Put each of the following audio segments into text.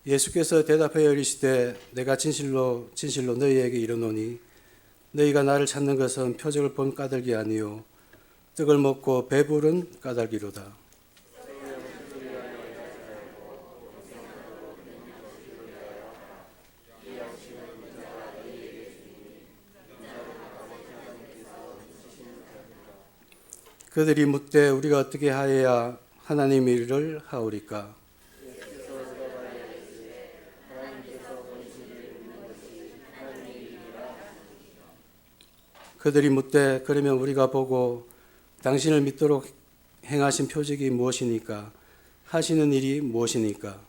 예수께서 대답하여 이르시되 내가 진실로 진실로 너희에게 이르노니 너희가 나를 찾는 것은 표적을 본 까닭이 아니요 떡을 먹고 배부른 까닭이로다. 그들이 묻되 우리가 어떻게 하여야 하나님의 일을 하오리까? 그들이 묻되 그러면 우리가 보고 당신을 믿도록 행하신 표적이 무엇이니까? 하시는 일이 무엇이니까?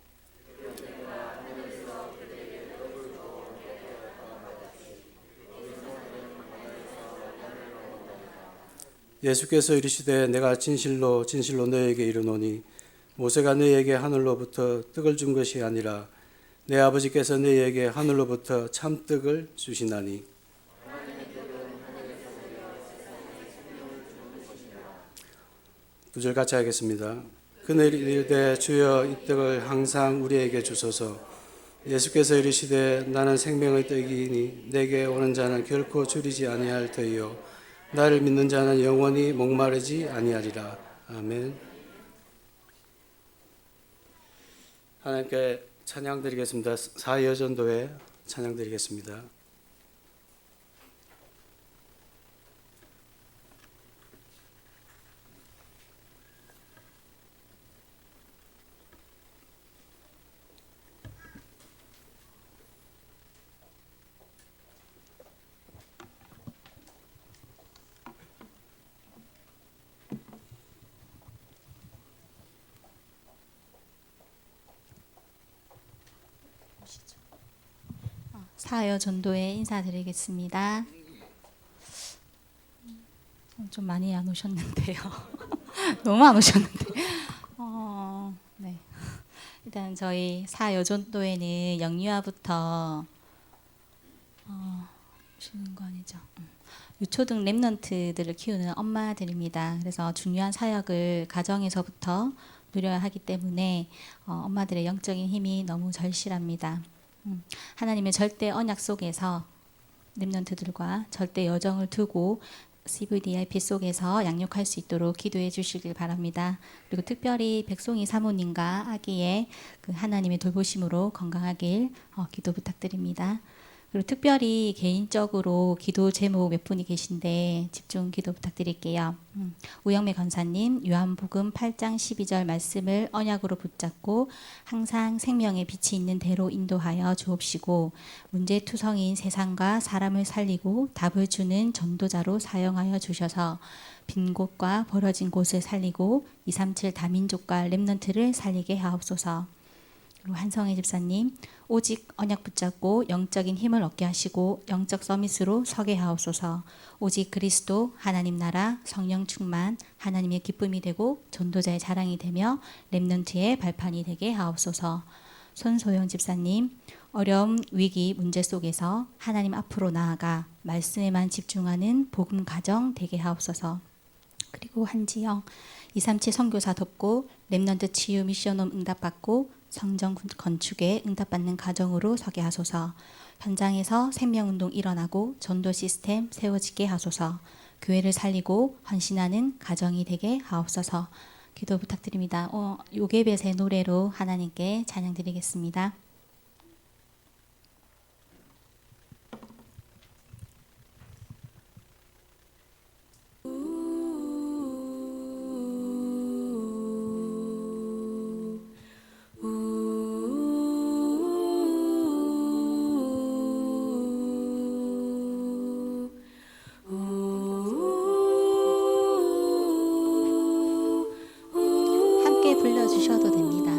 예수께서 이르시되 내가 진실로 진실로 너희에게 이르노니 모세가 너희에게 하늘로부터 떡을 준 것이 아니라 내 아버지께서 너희에게 하늘로부터 참떡을 주시나니. 두 절 같이 하겠습니다. 그들이 이르되 주여 이 떡을 항상 우리에게 주소서. 예수께서 이르시되 나는 생명의 떡이니 내게 오는 자는 결코 줄이지 아니할 터이요 나를 믿는 자는 영원히 목마르지 아니하리라. 아멘. 하나님께 찬양 드리겠습니다. 사여전도에 찬양 드리겠습니다. 사여 전도에 인사드리겠습니다. 좀 많이 안 오셨는데요. 너무 안 오셨는데. 네. 일단 저희 사여 전도에는 영유아부터 오시는 거 아니죠? 유초등 랩런트들을 키우는 엄마들입니다. 그래서 중요한 사역을 가정에서부터 누려야 하기 때문에 엄마들의 영적인 힘이 너무 절실합니다. 하나님의 절대 언약 속에서 렘넌트들과 절대 여정을 두고 CVDIP 속에서 양육할 수 있도록 기도해 주시길 바랍니다. 그리고 특별히 백송이 사모님과 아기의 그 하나님의 돌보심으로 건강하길 기도 부탁드립니다. 그리고 특별히 개인적으로 기도 제목 몇 분이 계신데 집중 기도 부탁드릴게요. 우영매 권사님, 요한복음 8장 12절 말씀을 언약으로 붙잡고 항상 생명의 빛이 있는 대로 인도하여 주옵시고 문제투성인 세상과 사람을 살리고 답을 주는 전도자로 사용하여 주셔서 빈 곳과 벌어진 곳을 살리고 237 다민족과 렘넌트를 살리게 하옵소서. 한성애 집사님, 오직 언약 붙잡고 영적인 힘을 얻게 하시고 영적 서밋으로 서게 하옵소서. 오직 그리스도 하나님 나라 성령 충만 하나님의 기쁨이 되고 전도자의 자랑이 되며 렘넌트의 발판이 되게 하옵소서. 손소영 집사님, 어려움 위기 문제 속에서 하나님 앞으로 나아가 말씀에만 집중하는 복음 가정 되게 하옵소서. 그리고 한지영, 237 선교사 돕고 렘넌트 치유 미션홈 응답받고 성전 건축에 응답받는 가정으로 서게 하소서. 현장에서 생명운동 일어나고 전도 시스템 세워지게 하소서. 교회를 살리고 헌신하는 가정이 되게 하옵소서. 기도 부탁드립니다. 요게벳의 노래로 하나님께 찬양 드리겠습니다. 함께 불러주셔도 됩니다.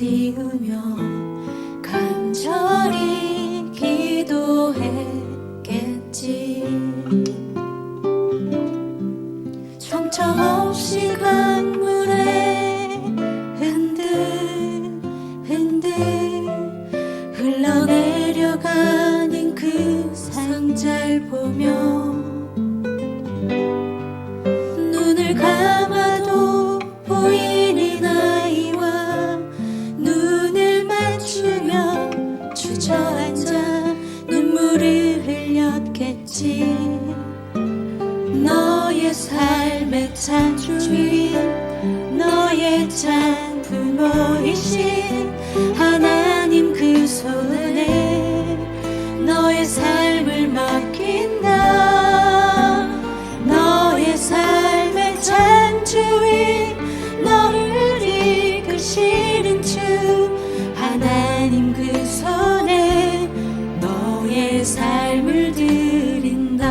띄우며 간절히 기도했겠지. 정처 없이 강물에 흔들 흘러내려가는 그 상자를 보며 눈을 감아도 보이는 아이와 눈을 맞추며 주저앉아 눈물을 흘렸겠지. 너의 삶의 참 주인, 너의 참 부모이신 하나님 그 손에 너의 삶을 맡긴다. 너의 삶의 참 주인, 너를 이끄시는 주 하나님 그 손에 너의 삶을 드린다.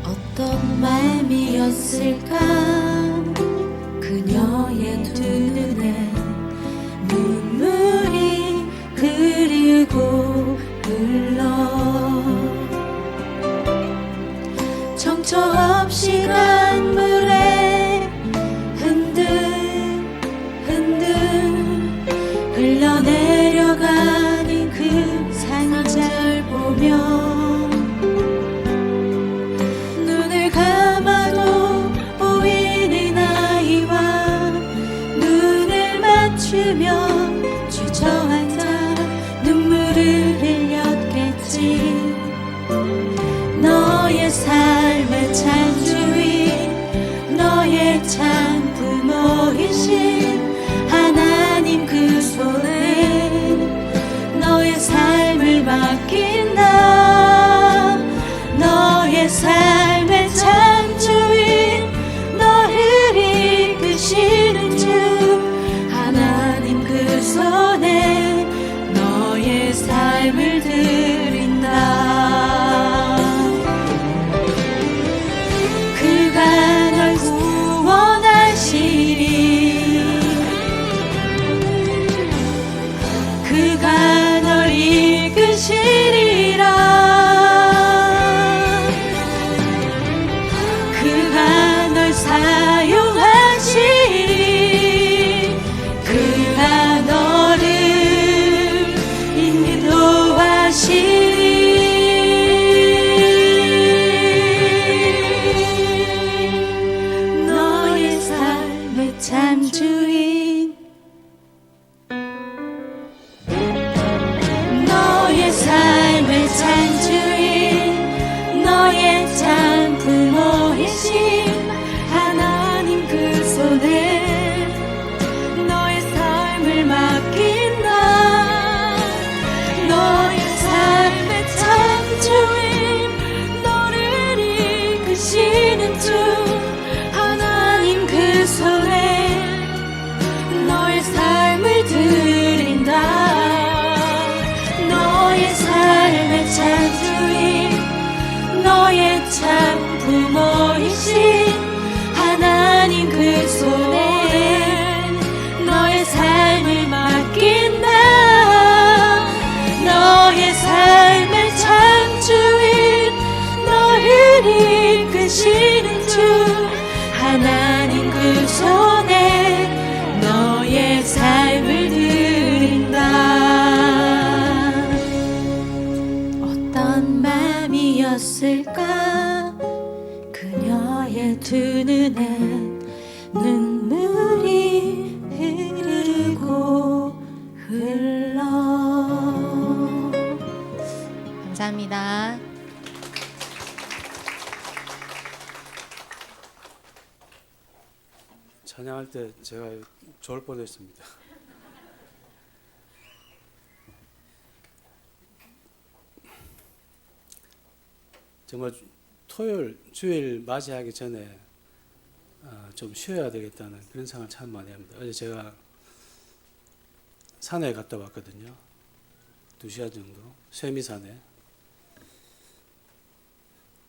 어떤 마음이었을까 그녀의 두 눈에 눈물이 흐르고 흘러 정처 없이 강물에 흔들 흘러내려가는 그 상자를 보며 눈을 감아도 보이는 아이와 눈을 맞추며 주저앉아 눈물을 흘렸겠지. 너의 삶의 참 주인, 너의 참 부모이신 하나님 그 손에 너의 삶을 맡긴다. 너의 삶의 참 주인, 너를 이끄시는 주 하나님 그 손에 너의 삶을 드린다. 그가 널 구원하시리. 그가 널 이끄시리라. 그가 널 사용하시리. 그가 너를 인도하시리. 너의 삶의 참 주인, 너의 삶의 참 주인, 너의 참 부모이신 하나님 그 손에 너의 삶을 맡긴다. 너의 삶의 참 주인, 너를 이끄시는 주 하나님 그 손에 너의 삶을 드린다. 너의 삶의 참 주인, 너의 참 부모이신 하나님 그 손에 너의 삶을 맡긴다. 너의 삶의 참 주인, 너를 이끄시는 주 하나님 그 손에 너의 삶을 드린다. 어떤 마음이었을까 그녀의 두 눈에 눈물이 흐르고 흘러. 감사합니다. 찬양할 때 제가 좋을 뻔했습니다. 정말 토요일, 주일 맞이하기 전에 좀 쉬어야 되겠다는 그런 생각을 참 많이 합니다. 어제 제가 산에 갔다 왔거든요. 2시간 정도. 세미산에.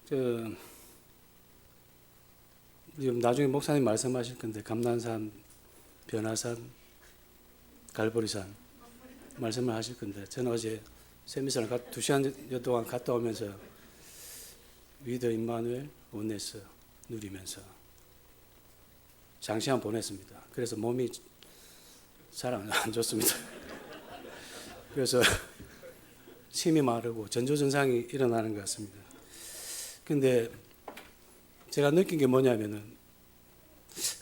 지금 나중에 목사님 말씀하실 건데 감난산, 변화산, 갈보리산 말씀을 하실 건데 저는 어제 세미산을 2시간 동안 갔다 오면서 위더 임마누엘 원네스 누리면서 장시간 보냈습니다. 그래서 몸이 잘 안 좋습니다. 그래서 침이 마르고 전조증상이 일어나는 것 같습니다. 근데 제가 느낀 게 뭐냐면은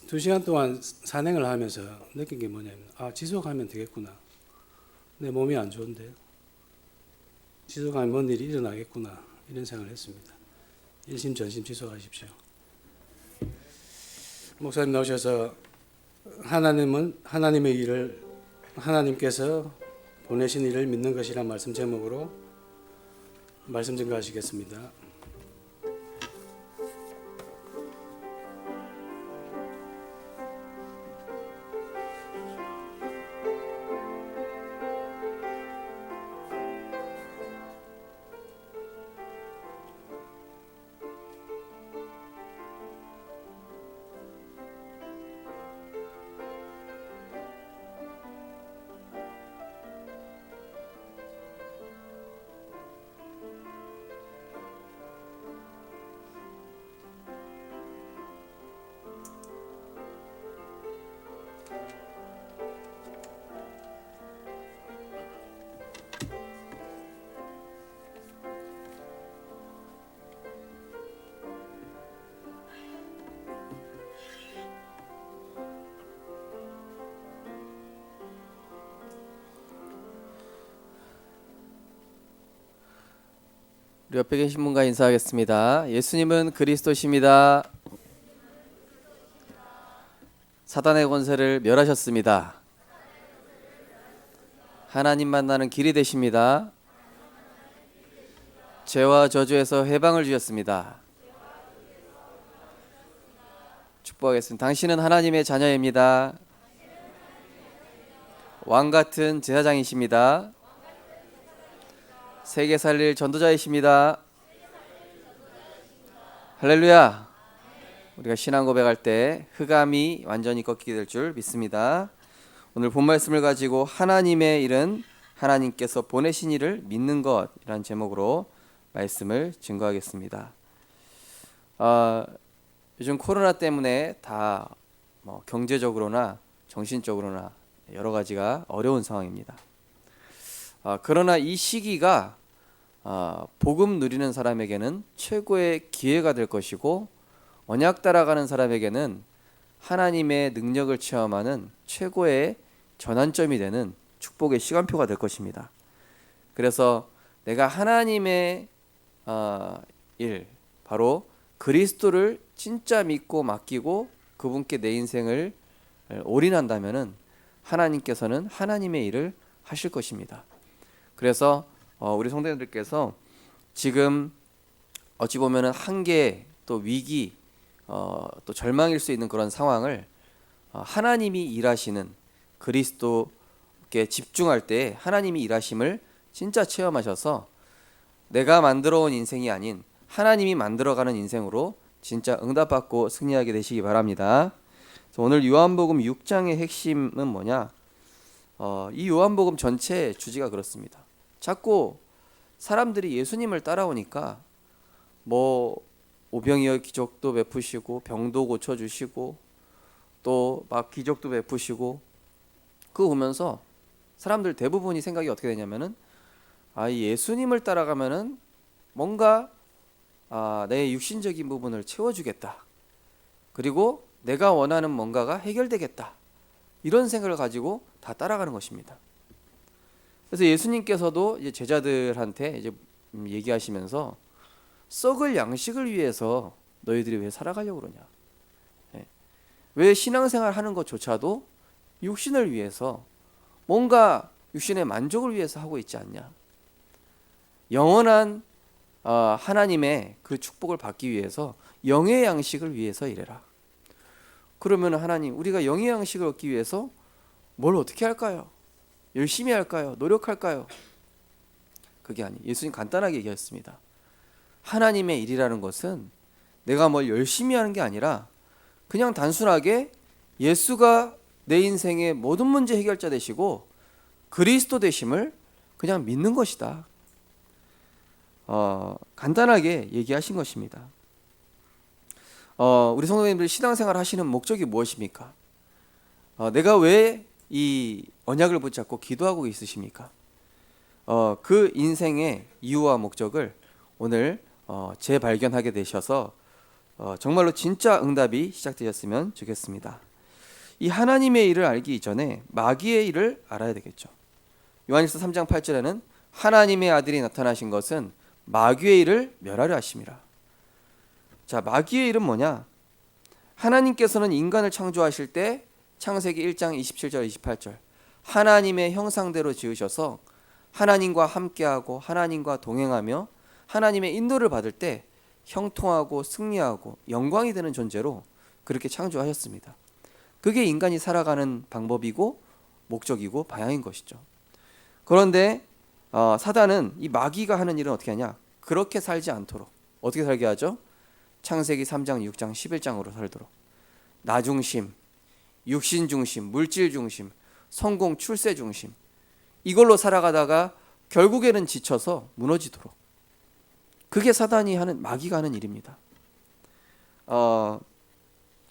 2시간 동안 산행을 하면서 느낀 게 뭐냐면 지속하면 되겠구나. 내 몸이 안 좋은데 지속하면 뭔 일이 일어나겠구나 이런 생각을 했습니다. 일심전심 지속하십시오. 목사님 나오셔서 하나님의 일을 하나님께서 보내신 일을 믿는 것이란 말씀 제목으로 말씀 증거하시겠습니다. 우리 옆에 계신 분과 인사하겠습니다. 예수님은 그리스도십니다. 사단의 권세를 멸하셨습니다. 하나님 만나는 길이 되십니다. 죄와 저주에서 해방을 주셨습니다. 축복하겠습니다. 당신은 하나님의 자녀입니다. 왕같은 제사장이십니다. 세계 살릴 전도자이십니다. 할렐루야. 우리가 신앙 고백할 때 흑암이 완전히 꺾이게 될 줄 믿습니다. 오늘 본 말씀을 가지고 하나님의 일은 하나님께서 보내신 일을 믿는 것이라는 제목으로 말씀을 증거하겠습니다. 요즘 코로나 때문에 다 경제적으로나 정신적으로나 여러 가지가 어려운 상황입니다. 그러나 이 시기가 복음 누리는 사람에게는 최고의 기회가 될 것이고 언약 따라가는 사람에게는 하나님의 능력을 체험하는 최고의 전환점이 되는 축복의 시간표가 될 것입니다. 그래서 내가 하나님의 일, 바로 그리스도를 진짜 믿고 맡기고 그분께 내 인생을 올인한다면은 하나님께서는 하나님의 일을 하실 것입니다. 그래서 우리 성도님들께서 지금 어찌 보면은 한계, 또 위기, 또 절망일 수 있는 그런 상황을 하나님이 일하시는 그리스도께 집중할 때 하나님이 일하심을 진짜 체험하셔서 내가 만들어 온 인생이 아닌 하나님이 만들어가는 인생으로 진짜 응답받고 승리하게 되시기 바랍니다. 그래서 오늘 요한복음 6장의 핵심은 뭐냐? 이 요한복음 전체 주제가 그렇습니다. 자꾸 사람들이 예수님을 따라오니까 오병이어 기적도 베푸시고 병도 고쳐주시고 또 막 기적도 베푸시고 그거 보면서 사람들 대부분이 생각이 어떻게 되냐면은 예수님을 따라가면은 뭔가 내 육신적인 부분을 채워주겠다. 그리고 내가 원하는 뭔가가 해결되겠다. 이런 생각을 가지고 다 따라가는 것입니다. 그래서 예수님께서도 이제 제자들한테 이제 얘기하시면서 썩을 양식을 위해서 너희들이 왜 살아가려고 그러냐? 왜 신앙생활 하는 것조차도 육신을 위해서 뭔가 육신의 만족을 위해서 하고 있지 않냐? 영원한 하나님의 그 축복을 받기 위해서 영의 양식을 위해서 일해라. 그러면 하나님, 우리가 영의 양식을 얻기 위해서 뭘 어떻게 할까요? 열심히 할까요? 노력할까요? 그게 아니. 예수님 간단하게 얘기했습니다. 하나님의 일이라는 것은 내가 뭘 열심히 하는 게 아니라 그냥 단순하게 예수가 내 인생의 모든 문제 해결자 되시고 그리스도 되심을 그냥 믿는 것이다. 간단하게 얘기하신 것입니다. 우리 성도님들 신앙생활 하시는 목적이 무엇입니까? 내가 왜 이 언약을 붙잡고 기도하고 있으십니까? 그 인생의 이유와 목적을 오늘 재발견하게 되셔서 정말로 진짜 응답이 시작되셨으면 좋겠습니다. 이 하나님의 일을 알기 이전에 마귀의 일을 알아야 되겠죠. 요한일서 3장 8절에는 하나님의 아들이 나타나신 것은 마귀의 일을 멸하려 하심이라. 자, 마귀의 일은 뭐냐? 하나님께서는 인간을 창조하실 때 창세기 1장 27절 28절 하나님의 형상대로 지으셔서 하나님과 함께하고 하나님과 동행하며 하나님의 인도를 받을 때 형통하고 승리하고 영광이 되는 존재로 그렇게 창조하셨습니다. 그게 인간이 살아가는 방법이고 목적이고 방향인 것이죠. 그런데 사단은 이 마귀가 하는 일은 어떻게 하냐? 그렇게 살지 않도록 어떻게 살게 하죠? 창세기 3장 6장 11장으로 살도록 나 중심, 육신 중심, 물질 중심, 성공 출세 중심 이걸로 살아가다가 결국에는 지쳐서 무너지도록 그게 사단이 하는 마귀가 하는 일입니다.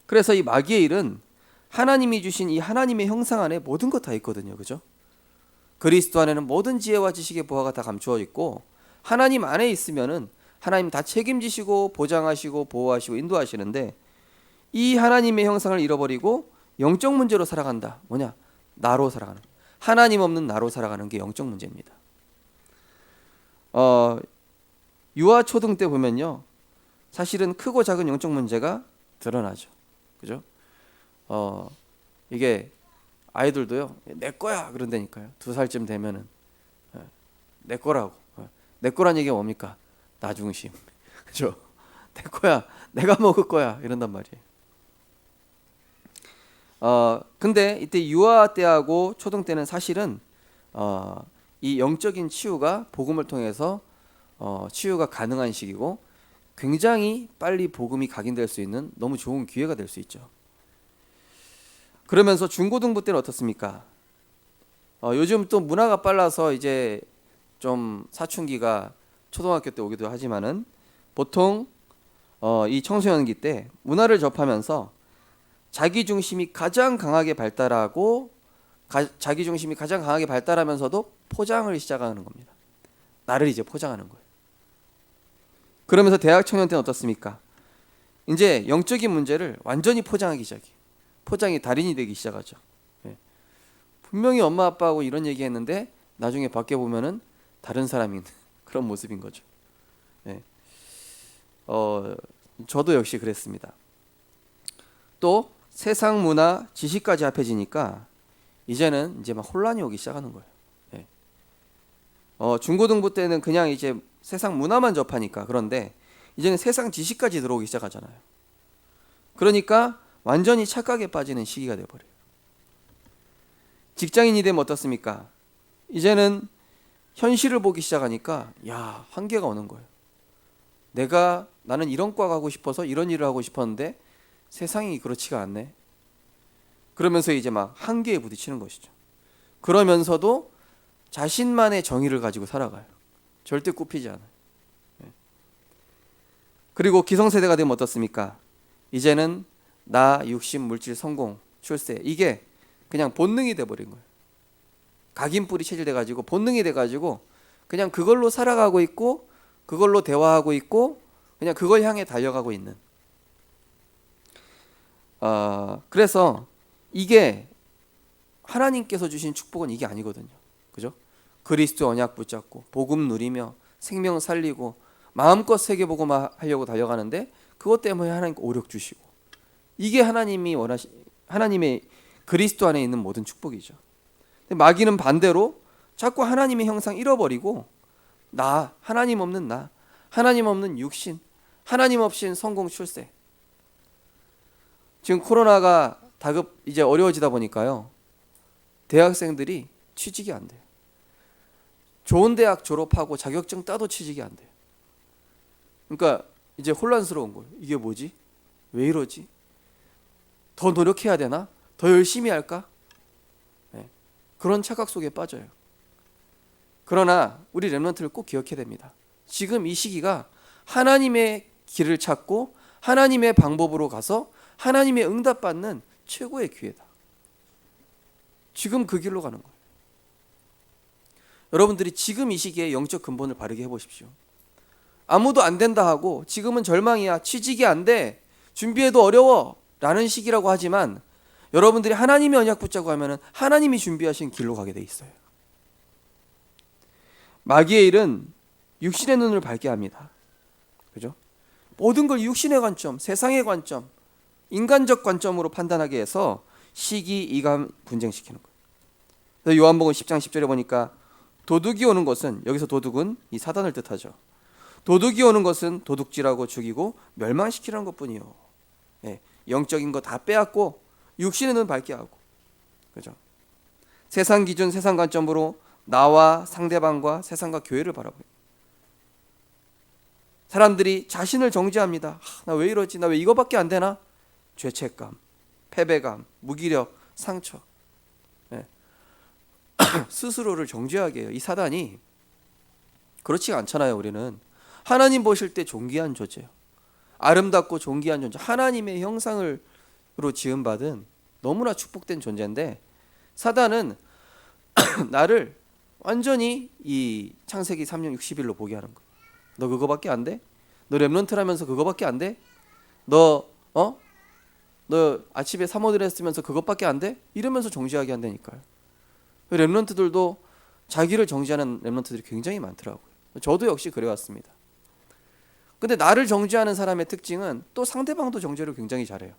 그래서 이 마귀의 일은 하나님이 주신 이 하나님의 형상 안에 모든 것 다 있거든요. 그죠? 그리스도 안에는 모든 지혜와 지식의 보화가 다 감추어 있고 하나님 안에 있으면은 하나님 다 책임지시고 보장하시고 보호하시고 인도하시는데 이 하나님의 형상을 잃어버리고 영적 문제로 살아간다. 뭐냐? 나로 살아가는. 하나님 없는 나로 살아가는 게 영적 문제입니다. 유아 초등 때 보면요, 사실은 크고 작은 영적 문제가 드러나죠. 그죠? 이게 아이들도요, 내 거야 그런다니까요. 2살쯤 되면은 내 거라고. 내 거란 얘기가 뭡니까? 나 중심. 그죠? 내 거야, 내가 먹을 거야 이런단 말이에요. 근데 이때 유아 때하고 초등 때는 사실은 이 영적인 치유가 복음을 통해서 치유가 가능한 시기고 굉장히 빨리 복음이 각인될 수 있는 너무 좋은 기회가 될 수 있죠. 그러면서 중고등부 때는 어떻습니까? 요즘 또 문화가 빨라서 이제 좀 사춘기가 초등학교 때 오기도 하지만은 보통 이 청소년기 때 문화를 접하면서 자기 중심이 가장 강하게 발달하고 자기 중심이 가장 강하게 발달하면서도 포장을 시작하는 겁니다. 나를 이제 포장하는 거예요. 그러면서 대학 청년 때는 어떻습니까? 이제 영적인 문제를 완전히 포장하기 시작해요. 포장이 달인이 되기 시작하죠. 분명히 엄마 아빠하고 이런 얘기했는데 나중에 밖에 보면은 다른 사람인 그런 모습인 거죠. 저도 역시 그랬습니다. 또 세상 문화, 지식까지 합해지니까 이제는 이제 막 혼란이 오기 시작하는 거예요. 중고등부 때는 그냥 이제 세상 문화만 접하니까 그런데 이제는 세상 지식까지 들어오기 시작하잖아요. 그러니까 완전히 착각에 빠지는 시기가 돼버려요. 직장인이 되면 어떻습니까? 이제는 현실을 보기 시작하니까 야, 한계가 오는 거예요. 나는 이런 과 가고 싶어서 이런 일을 하고 싶었는데 세상이 그렇지가 않네. 그러면서 이제 막 한계에 부딪히는 것이죠. 그러면서도 자신만의 정의를 가지고 살아가요. 절대 굽히지 않아요. 그리고 기성세대가 되면 어떻습니까? 이제는 나, 육신, 물질, 성공, 출세 이게 그냥 본능이 돼버린 거예요. 각인뿔이 체질돼가지고 본능이 돼가지고 그냥 그걸로 살아가고 있고 그걸로 대화하고 있고 그냥 그걸 향해 달려가고 있는 그래서 이게 하나님께서 주신 축복은 이게 아니거든요. 그죠? 그리스도 언약 붙잡고 복음 누리며 생명 살리고 마음껏 세계복음화 하려고 달려가는데 그것 때문에 하나님 오력 주시고 이게 하나님의 그리스도 안에 있는 모든 축복이죠. 근데 마귀는 반대로 자꾸 하나님의 형상 잃어버리고 하나님 없는 하나님 없는 육신, 하나님 없인 성공 출세 지금 코로나가 다급 이제 어려워지다 보니까요. 대학생들이 취직이 안 돼요. 좋은 대학 졸업하고 자격증 따도 취직이 안 돼요. 그러니까 이제 혼란스러운 거예요. 이게 뭐지? 왜 이러지? 더 노력해야 되나? 더 열심히 할까? 네. 그런 착각 속에 빠져요. 그러나 우리 렘넌트를 꼭 기억해야 됩니다. 지금 이 시기가 하나님의 길을 찾고 하나님의 방법으로 가서 하나님의 응답받는 최고의 기회다. 지금 그 길로 가는 거예요. 여러분들이 지금 이 시기에 영적 근본을 바르게 해보십시오. 아무도 안 된다 하고 지금은 절망이야, 취직이 안 돼, 준비해도 어려워 라는 시기라고 하지만 여러분들이 하나님의 언약 붙자고 하면 하나님이 준비하신 길로 가게 돼 있어요. 마귀의 일은 육신의 눈을 밝게 합니다. 그죠? 모든 걸 육신의 관점, 세상의 관점, 인간적 관점으로 판단하게 해서 시기, 이감 분쟁시키는 거예요. 요한복음 10장 10절에 보니까 도둑이 오는 것은, 여기서 도둑은 이 사단을 뜻하죠. 도둑이 오는 것은 도둑질하고 죽이고 멸망시키라는 것뿐이요. 예, 영적인 거 다 빼앗고 육신의 눈 밝게 하고, 그죠? 세상 기준, 세상 관점으로 나와 상대방과 세상과 교회를 바라보요. 사람들이 자신을 정죄합니다. 나 왜 이러지? 나 왜 이거밖에 안 되나? 죄책감, 패배감, 무기력, 상처. 네. 스스로를 정죄하게 해요. 이 사단이 그렇지가 않잖아요. 우리는 하나님 보실 때 존귀한 존재예요. 아름답고 존귀한 존재, 하나님의 형상으로 지음받은 너무나 축복된 존재인데 사단은 나를 완전히 이 창세기 3장 60일로 보게 하는 거예요. 너 그거밖에 안 돼? 너 렘넌트라면서 그거밖에 안 돼? 너 아침에 사모들 했으면서 그것밖에 안 돼? 이러면서 정죄하게 한다니까요. 렘넌트들도 자기를 정죄하는 렘넌트들이 굉장히 많더라고요. 저도 역시 그래왔습니다. 근데 나를 정죄하는 사람의 특징은 또 상대방도 정죄를 굉장히 잘해요.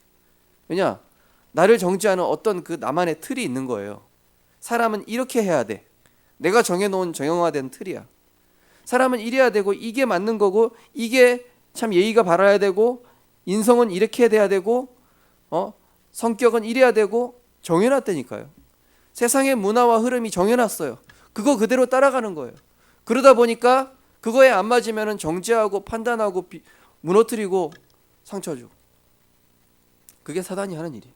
왜냐? 나를 정죄하는 어떤 그 나만의 틀이 있는 거예요. 사람은 이렇게 해야 돼. 내가 정해놓은 정형화된 틀이야. 사람은 이래야 되고 이게 맞는 거고 이게 참 예의가 바라야 되고 인성은 이렇게 돼야 되고 성격은 이래야 되고 정해놨다니까요. 세상의 문화와 흐름이 정해놨어요. 그거 그대로 따라가는 거예요. 그러다 보니까 그거에 안 맞으면 정죄하고 판단하고 무너뜨리고 상처 주고. 그게 사단이 하는 일이에요.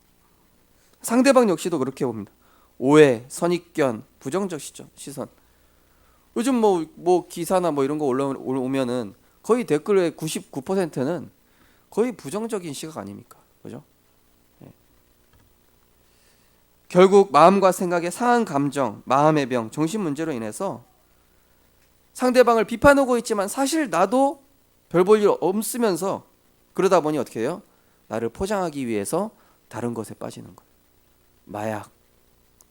상대방 역시도 그렇게 봅니다. 오해, 선입견, 부정적 시선. 요즘 뭐 기사나 뭐 이런 거 올라오면은 거의 댓글의 99%는 거의 부정적인 시각 아닙니까? 그죠? 네. 결국 마음과 생각의 상한 감정, 마음의 병, 정신 문제로 인해서 상대방을 비판하고 있지만 사실 나도 별 볼 일 없으면서 그러다 보니 어떻게 해요? 나를 포장하기 위해서 다른 것에 빠지는 거예요. 마약,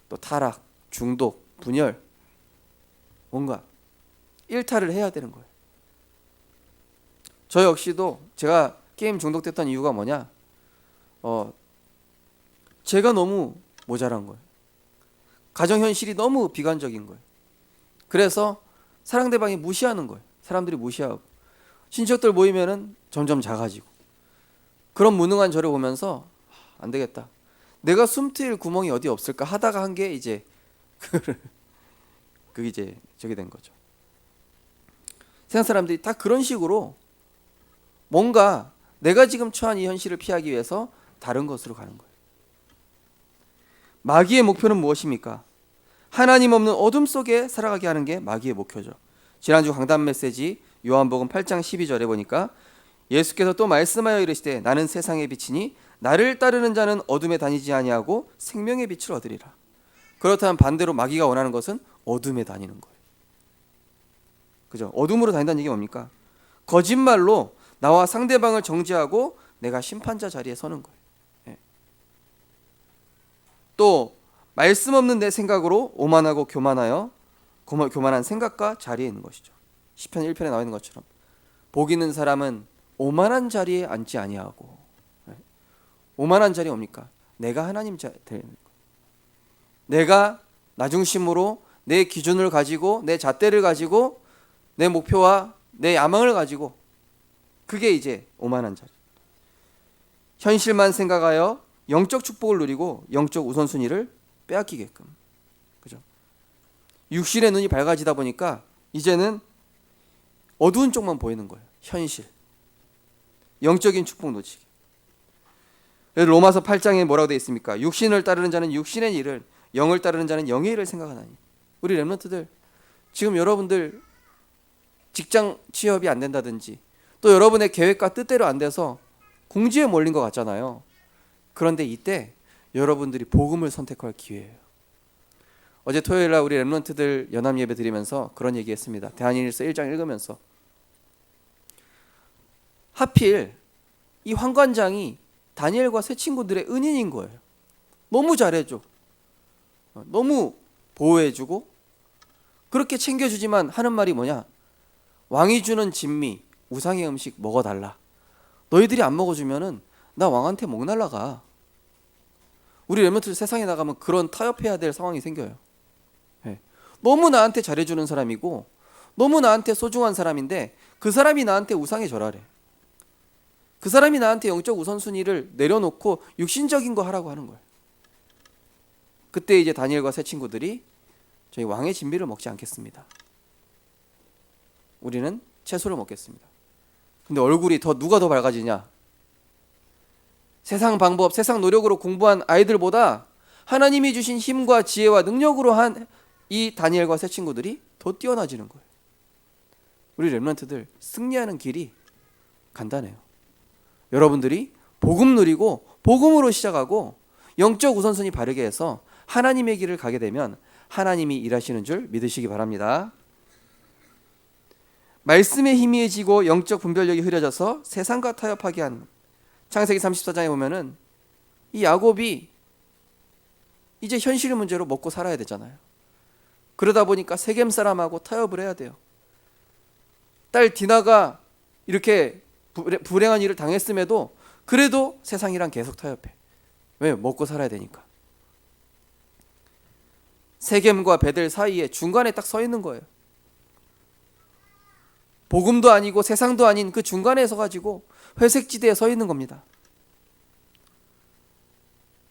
또 타락, 중독, 분열, 뭔가 일탈을 해야 되는 거예요. 저 역시도 제가 게임 중독됐던 이유가 뭐냐? 제가 너무 모자란 거예요. 가정 현실이 너무 비관적인 거예요. 그래서 상대방이 무시하는 거예요. 사람들이 무시하고 친척들 모이면은 점점 작아지고 그런 무능한 저를 보면서 안 되겠다. 내가 숨 트일 구멍이 어디 없을까 하다가 한 게 이제 그게 이제 저게 된 거죠. 세상 사람들이 다 그런 식으로 뭔가 내가 지금 처한 이 현실을 피하기 위해서 다른 것으로 가는 거예요. 마귀의 목표는 무엇입니까? 하나님 없는 어둠 속에 살아가게 하는 게 마귀의 목표죠. 지난주 강단 메시지 요한복음 8장 12절에 보니까 예수께서 또 말씀하여 이르시되 나는 세상의 빛이니 나를 따르는 자는 어둠에 다니지 아니하고 생명의 빛을 얻으리라. 그렇다면 반대로 마귀가 원하는 것은 어둠에 다니는 거예요. 그죠? 어둠으로 다닌다는 얘기 뭡니까? 거짓말로 나와 상대방을 정죄하고 내가 심판자 자리에 서는 거예요. 예. 또 말씀 없는 내 생각으로 오만하고 교만한 생각과 자리에 있는 것이죠. 시편 1편에 나와 있는 것처럼 복 있는 사람은 오만한 자리에 앉지 아니하고. 예. 오만한 자리 뭡니까? 내가 하나님 자리에 되는 거예요. 내가 나 중심으로 내 기준을 가지고 내 잣대를 가지고 내 목표와 내 야망을 가지고 그게 이제 오만한 자리. 현실만 생각하여 영적 축복을 누리고 영적 우선순위를 빼앗기게끔. 그죠? 육신의 눈이 밝아지다 보니까 이제는 어두운 쪽만 보이는 거예요. 현실. 영적인 축복 놓치기. 로마서 8장에 뭐라고 되어 있습니까? 육신을 따르는 자는 육신의 일을, 영을 따르는 자는 영의 일을 생각하나니. 우리 렘넌트들, 지금 여러분들 직장 취업이 안 된다든지 또 여러분의 계획과 뜻대로 안 돼서 궁지에 몰린 것 같잖아요. 그런데 이때 여러분들이 복음을 선택할 기회예요. 어제 토요일 날 우리 렘넌트들 연합 예배 드리면서 그런 얘기했습니다. 대한일서 1장 읽으면서 하필 이 환관장이 다니엘과 세 친구들의 은인인 거예요. 너무 잘해줘. 너무 보호해주고 그렇게 챙겨주지만 하는 말이 뭐냐? 왕이 주는 진미, 우상의 음식 먹어달라. 너희들이 안 먹어주면은 나 왕한테 목 날라가. 우리 렘넌트들 세상에 나가면 그런 타협해야 될 상황이 생겨요. 네. 너무 나한테 잘해주는 사람이고 너무 나한테 소중한 사람인데 그 사람이 나한테 우상에 절하래. 그 사람이 나한테 영적 우선순위를 내려놓고 육신적인 거 하라고 하는 거예요. 그때 이제 다니엘과 세 친구들이 저희 왕의 진미를 먹지 않겠습니다. 우리는 채소를 먹겠습니다. 근데 얼굴이 누가 더 밝아지냐? 세상 방법, 세상 노력으로 공부한 아이들보다 하나님이 주신 힘과 지혜와 능력으로 한 이 다니엘과 세 친구들이 더 뛰어나지는 거예요. 우리 렘넌트들 승리하는 길이 간단해요. 여러분들이 복음 누리고 복음으로 시작하고 영적 우선순위 바르게 해서 하나님의 길을 가게 되면 하나님이 일하시는 줄 믿으시기 바랍니다. 말씀에 희미해지고 영적 분별력이 흐려져서 세상과 타협하게 한 창세기 34장에 보면은 이 야곱이 이제 현실 문제로 먹고 살아야 되잖아요. 그러다 보니까 세겜 사람하고 타협을 해야 돼요. 딸 디나가 이렇게 불행한 일을 당했음에도 그래도 세상이랑 계속 타협해. 왜? 먹고 살아야 되니까. 세겜과 베델 사이에 중간에 딱 서 있는 거예요. 복음도 아니고 세상도 아닌 그 중간에 서가지고 회색지대에 서 있는 겁니다.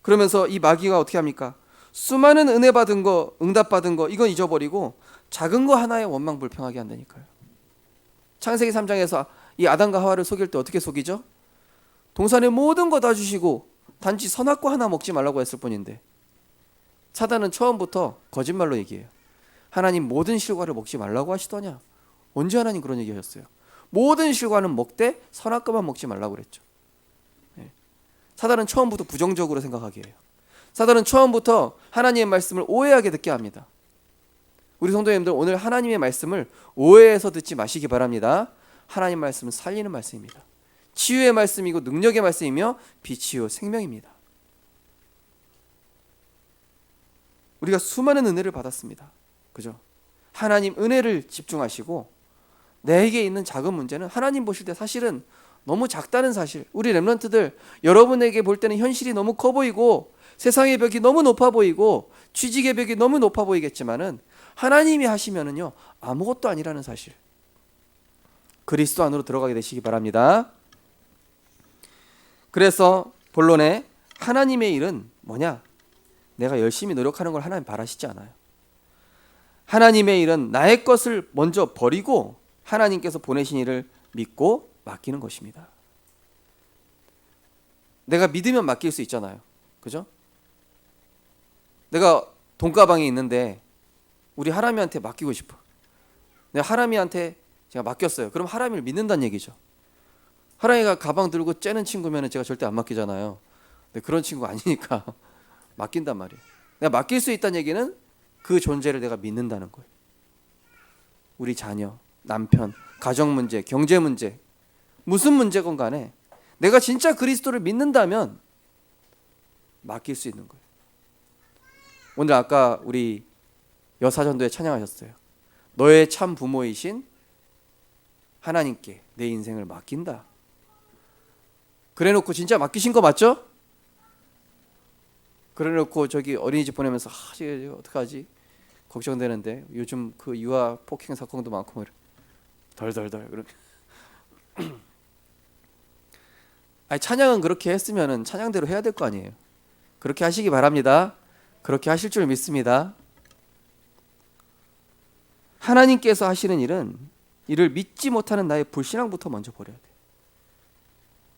그러면서 이 마귀가 어떻게 합니까? 수많은 은혜 받은 거, 응답 받은 거 이건 잊어버리고 작은 거 하나에 원망불평하게 한다니까요. 창세기 3장에서 이 아담과 하와를 속일 때 어떻게 속이죠? 동산의 모든 거 다 주시고 단지 선악과 하나 먹지 말라고 했을 뿐인데 사단은 처음부터 거짓말로 얘기해요. 하나님 모든 실과를 먹지 말라고 하시더냐? 언제 하나님 그런 얘기 하셨어요? 모든 실과는 먹되 선악과만 먹지 말라고 그랬죠. 네. 사단은 처음부터 부정적으로 생각하게 해요. 사단은 처음부터 하나님의 말씀을 오해하게 듣게 합니다. 우리 성도님들 오늘 하나님의 말씀을 오해해서 듣지 마시기 바랍니다. 하나님 말씀은 살리는 말씀입니다. 치유의 말씀이고 능력의 말씀이며 빛이요 생명입니다. 우리가 수많은 은혜를 받았습니다. 그죠? 하나님 은혜를 집중하시고 내게 있는 작은 문제는 하나님 보실 때 사실은 너무 작다는 사실. 우리 렘넌트들 여러분에게 볼 때는 현실이 너무 커 보이고 세상의 벽이 너무 높아 보이고 취직의 벽이 너무 높아 보이겠지만은 하나님이 하시면은요 아무것도 아니라는 사실. 그리스도 안으로 들어가게 되시기 바랍니다. 그래서 본론에 하나님의 일은 뭐냐? 내가 열심히 노력하는 걸 하나님 바라시지 않아요. 하나님의 일은 나의 것을 먼저 버리고 하나님께서 보내신 일을 믿고 맡기는 것입니다. 내가 믿으면 맡길 수 있잖아요. 그죠? 내가 돈가방이 있는데 우리 하람이한테 맡기고 싶어. 내가 하람이한테 제가 맡겼어요. 그럼 하람이를 믿는다는 얘기죠. 하람이가 가방 들고 째는 친구면 제가 절대 안 맡기잖아요. 근데 그런 친구가 아니니까 맡긴단 말이에요. 내가 맡길 수 있다는 얘기는 그 존재를 내가 믿는다는 거예요. 우리 자녀, 남편, 가정 문제, 경제 문제, 무슨 문제건 간에 내가 진짜 그리스도를 믿는다면 맡길 수 있는 거예요. 오늘 아까 우리 여사전도에 찬양하셨어요. 너의 참 부모이신 하나님께 내 인생을 맡긴다. 그래놓고 진짜 맡기신 거 맞죠? 그래놓고 저기 어린이집 보내면서 이게 어떡하지? 걱정되는데 요즘 그 유아 폭행 사건도 많고 덜덜덜 그렇게. 아니 찬양은 그렇게 했으면은 찬양대로 해야 될 거 아니에요. 그렇게 하시기 바랍니다. 그렇게 하실 줄 믿습니다. 하나님께서 하시는 일은 이를 믿지 못하는 나의 불신앙부터 먼저 버려야 돼.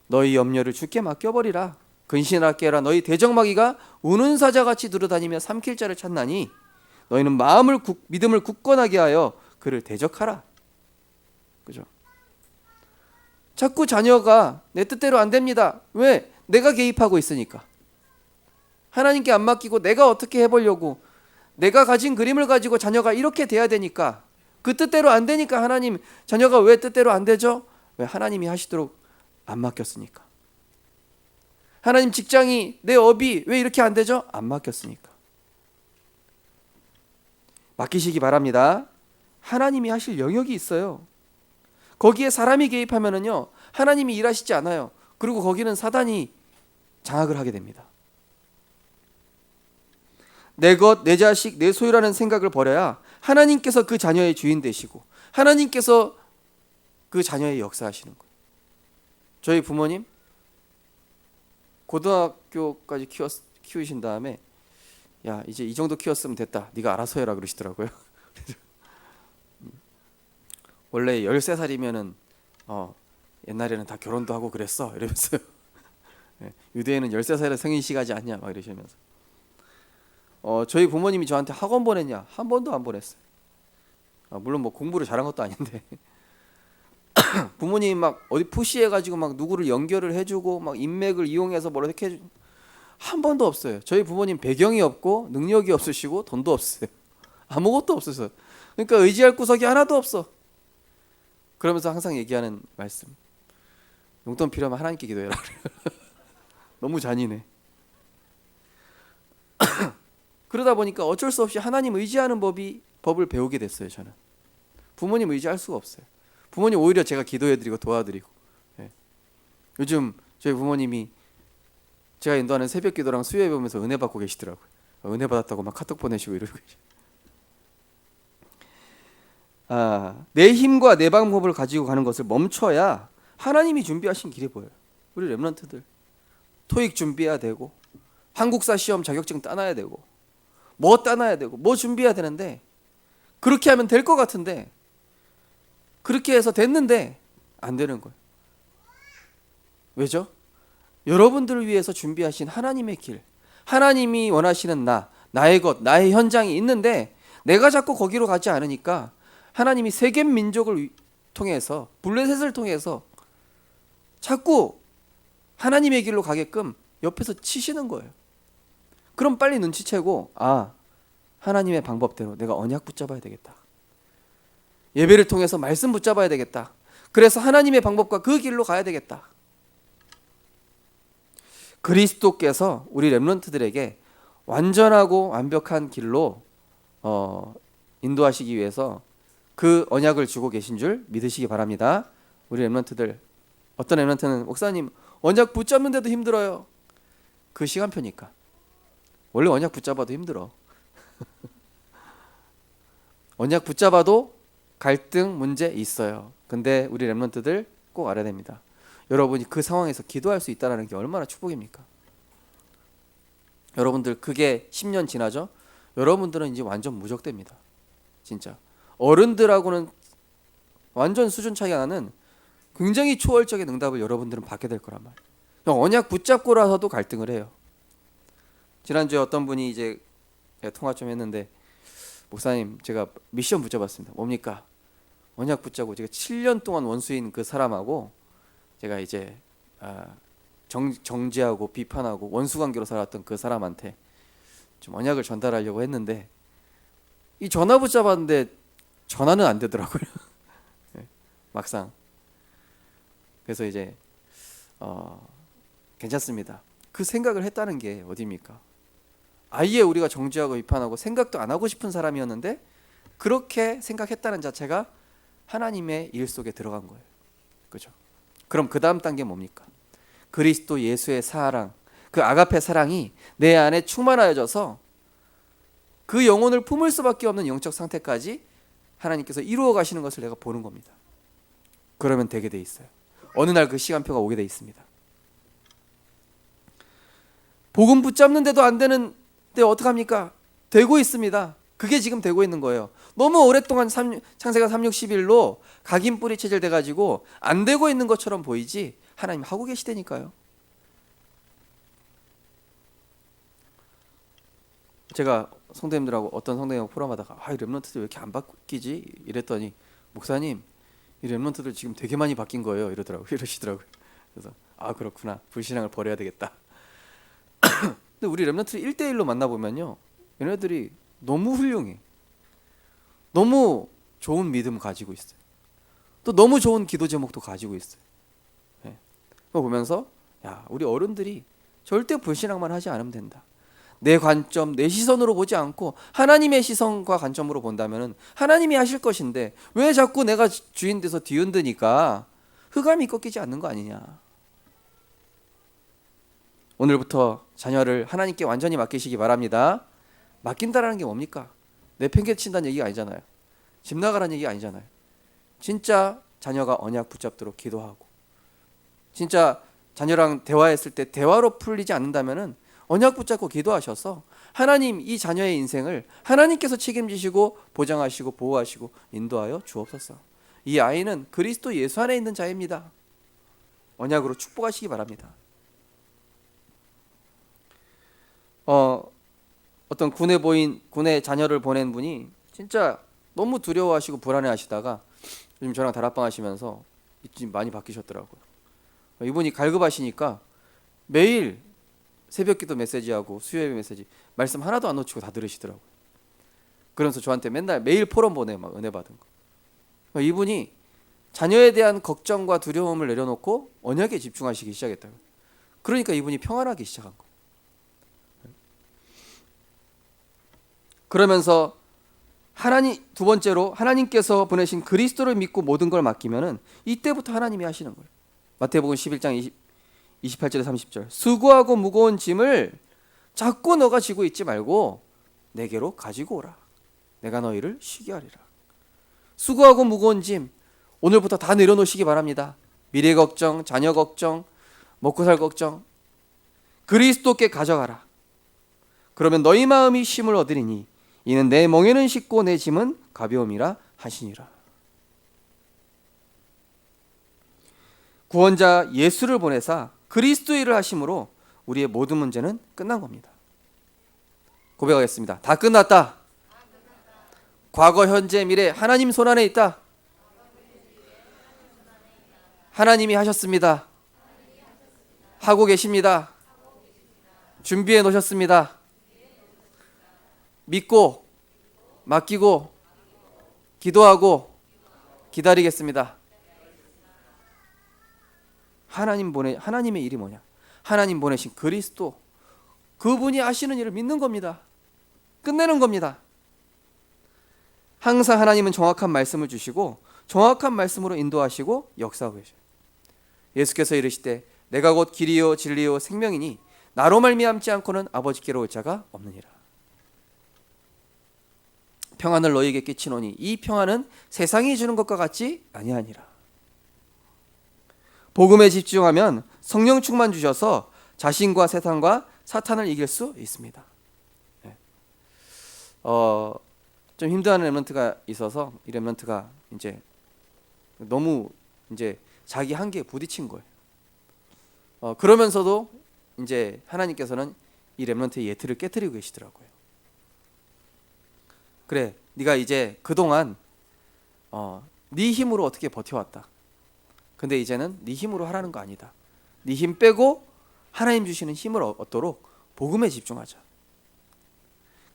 너희 염려를 주께 맡겨버리라. 근신하게 해라. 너희 대적마귀가 우는 사자같이 두루다니며 삼킬 자를 찾나니 너희는 믿음을 굳건하게 하여 그를 대적하라. 그죠? 자꾸 자녀가 내 뜻대로 안 됩니다. 왜? 내가 개입하고 있으니까. 하나님께 안 맡기고 내가 어떻게 해보려고, 내가 가진 그림을 가지고 자녀가 이렇게 돼야 되니까, 그 뜻대로 안 되니까 하나님, 자녀가 왜 뜻대로 안 되죠? 왜? 하나님이 하시도록 안 맡겼으니까. 하나님, 직장이, 내 업이 왜 이렇게 안 되죠? 안 맡겼으니까. 맡기시기 바랍니다. 하나님이 하실 영역이 있어요. 거기에 사람이 개입하면은요, 하나님이 일하시지 않아요. 그리고 거기는 사단이 장악을 하게 됩니다. 내 것, 내 자식, 내 소유라는 생각을 버려야 하나님께서 그 자녀의 주인 되시고 하나님께서 그 자녀의 역사하시는 거예요. 저희 부모님 고등학교까지 키우신 다음에 야, 이제 이 정도 키웠으면 됐다. 네가 알아서 해라 그러시더라고요. 원래 13살이면은 옛날에는 다 결혼도 하고 그랬어 이러면서요. 유대인은 13살에 성인식하지 않냐 막 이러시면서. 저희 부모님이 저한테 학원 보냈냐? 한 번도 안 보냈어요. 물론 뭐 공부를 잘한 것도 아닌데 부모님이 막 어디 푸시해가지고 막 누구를 연결을 해주고 막 인맥을 이용해서 뭐라 이렇게 해주 한 번도 없어요. 저희 부모님 배경이 없고 능력이 없으시고 돈도 없어요. 아무것도 없어서. 그러니까 의지할 구석이 하나도 없어. 그러면서 항상 얘기하는 말씀. 용돈 필요하면 하나님께 기도해라. 너무 잔인해. 그러다 보니까 어쩔 수 없이 하나님 의지하는 법을 배우게 됐어요. 저는 부모님 의지할 수가 없어요. 부모님 오히려 제가 기도해드리고 도와드리고. 요즘 저희 부모님이 제가 인도하는 새벽기도랑 수요예배 보면서 은혜 받고 계시더라고요. 은혜 받았다고 막 카톡 보내시고 이러고 계셔. 내 힘과 내 방법을 가지고 가는 것을 멈춰야 하나님이 준비하신 길이 보여요. 우리 렘넌트들 토익 준비해야 되고 한국사 시험 자격증 따놔야 되고 뭐 따놔야 되고 뭐 준비해야 되는데 그렇게 하면 될 것 같은데 그렇게 해서 됐는데 안 되는 거예요. 왜죠? 여러분들을 위해서 준비하신 하나님의 길, 하나님이 원하시는 나의 것, 나의 현장이 있는데 내가 자꾸 거기로 가지 않으니까 하나님이 세겜 민족을 통해서 블레셋을 통해서 자꾸 하나님의 길로 가게끔 옆에서 치시는 거예요. 그럼 빨리 눈치채고 하나님의 방법대로 내가 언약 붙잡아야 되겠다. 예배를 통해서 말씀 붙잡아야 되겠다. 그래서 하나님의 방법과 그 길로 가야 되겠다. 그리스도께서 우리 렘넌트들에게 완전하고 완벽한 길로 인도하시기 위해서 그 언약을 주고 계신 줄 믿으시기 바랍니다. 우리 렘넌트들, 어떤 렘넌트는 목사님 언약 붙잡는데도 힘들어요. 그 시간표니까. 원래 언약 붙잡아도 힘들어. 언약 붙잡아도 갈등 문제 있어요. 근데 우리 렘넌트들 꼭 알아야 됩니다. 여러분이 그 상황에서 기도할 수 있다는 게 얼마나 축복입니까? 여러분들 그게 10년 지나죠? 여러분들은 이제 완전 무적됩니다. 진짜 어른들하고는 완전 수준 차이가 나는 굉장히 초월적인 응답을 여러분들은 받게 될 거란 말이에요. 언약 붙잡고라서도 갈등을 해요. 지난주에 어떤 분이 이제 통화 좀 했는데 목사님 제가 미션 붙잡았습니다. 뭡니까? 언약 붙잡고 제가 7년 동안 원수인 그 사람하고 제가 이제 정죄하고 비판하고 원수관계로 살았던 그 사람한테 좀 언약을 전달하려고 했는데 이 전화 붙잡았는데 전화는 안 되더라고요. 막상. 그래서 이제 괜찮습니다. 그 생각을 했다는 게 어디입니까? 아예 우리가 정죄하고 비판하고 생각도 안 하고 싶은 사람이었는데 그렇게 생각했다는 자체가 하나님의 일 속에 들어간 거예요. 그죠? 그럼 그 다음 단계 뭡니까? 그리스도 예수의 사랑, 그 아가페 사랑이 내 안에 충만하여져서 그 영혼을 품을 수밖에 없는 영적 상태까지 하나님께서 이루어 가시는 것을 내가 보는 겁니다. 그러면 되게 돼 있어요. 어느 날 그 시간표가 오게 돼 있습니다. 복음 붙잡는데도 안 되는데 어떡합니까? 되고 있습니다. 그게 지금 되고 있는 거예요. 너무 오랫동안 창세가 360일로 각인뿌리 체질돼 가지고 안 되고 있는 것처럼 보이지 하나님 하고 계시다니까요. 제가 성도님들하고 어떤 성도님하고 포럼하다가 이 렘넌트들 왜 이렇게 안 바뀌지? 이랬더니 목사님 이 렘넌트들 지금 되게 많이 바뀐 거예요. 이러시더라고요. 그래서 그렇구나. 불신앙을 버려야 되겠다. 근데 우리 렘넌트를 1대1로 만나보면요, 얘네들이 너무 훌륭해. 너무 좋은 믿음 가지고 있어요. 또 너무 좋은 기도 제목도 가지고 있어요. 네. 그거 보면서 우리 어른들이 절대 불신앙만 하지 않으면 된다. 내 관점, 내 시선으로 보지 않고 하나님의 시선과 관점으로 본다면 하나님이 하실 것인데 왜 자꾸 내가 주인 돼서 뒤흔드니까 흑암이 꺾이지 않는 거 아니냐. 오늘부터 자녀를 하나님께 완전히 맡기시기 바랍니다. 맡긴다라는 게 뭡니까? 내 팽개친다는 얘기가 아니잖아요. 집 나가라는 얘기가 아니잖아요. 진짜 자녀가 언약 붙잡도록 기도하고, 진짜 자녀랑 대화했을 때 대화로 풀리지 않는다면은 언약 붙잡고 기도하셔서 하나님 이 자녀의 인생을 하나님께서 책임지시고 보장하시고 보호하시고 인도하여 주옵소서. 이 아이는 그리스도 예수 안에 있는 자입니다. 언약으로 축복하시기 바랍니다. 어떤 군에 자녀를 보낸 분이 진짜 너무 두려워하시고 불안해하시다가 요즘 저랑 다락방 하시면서 많이 바뀌셨더라고요. 이분이 갈급하시니까 매일 새벽기도 메시지하고 수요일 메시지 말씀 하나도 안 놓치고 다 들으시더라고요. 그러면서 저한테 맨날 매일 포럼 보내요. 막 은혜 받은 거. 이분이 자녀에 대한 걱정과 두려움을 내려놓고 언약에 집중하시기 시작했다고요. 그러니까 이분이 평안하기 시작한 거예요. 그러면서 두 번째로 하나님께서 보내신 그리스도를 믿고 모든 걸 맡기면은 이때부터 하나님이 하시는 거예요. 마태복음 11장 28절에 30절. 수고하고 무거운 짐을 자꾸 너가 지고 있지 말고 내게로 가지고 오라. 내가 너희를 쉬게 하리라. 수고하고 무거운 짐 오늘부터 다 내려놓으시기 바랍니다. 미래 걱정, 자녀 걱정, 먹고 살 걱정 그리스도께 가져가라. 그러면 너희 마음이 쉼을 얻으리니 이는 내 멍에는 쉽고 내 짐은 가벼움이라 하시니라. 구원자 예수를 보내사 그리스도의 일을 하심으로 우리의 모든 문제는 끝난 겁니다. 고백하겠습니다. 다 끝났다. 과거, 현재, 미래 하나님 손 안에 있다. 하나님이 하셨습니다. 하고 계십니다. 준비해 놓으셨습니다. 믿고 맡기고 기도하고 기다리겠습니다. 하나님의 일이 뭐냐? 하나님 보내신 그리스도, 그분이 하시는 일을 믿는 겁니다. 끝내는 겁니다. 항상 하나님은 정확한 말씀을 주시고 정확한 말씀으로 인도하시고 역사하고 계셔요. 예수께서 이르시되 내가 곧 길이요 진리요 생명이니 나로 말미암지 않고는 아버지께로 올 자가 없느니라. 평안을 너희에게 끼치노니 이 평안은 세상이 주는 것과 같지 아니하니라. 복음에 집중하면 성령 충만 주셔서 자신과 세상과 사탄을 이길 수 있습니다. 좀 힘들어하는 렘넌트가 있어서 이 렘넌트가 이제 너무 이제 자기 한계에 부딪힌 거예요. 그러면서도 이제 하나님께서는 이 렘넌트의 예틀을 깨뜨리고 계시더라고요. 그래, 네가 이제 그동안 네 힘으로 어떻게 버텨왔다. 근데 이제는 네 힘으로 하라는 거 아니다. 네 힘 빼고 하나님 주시는 힘을 얻도록 복음에 집중하자.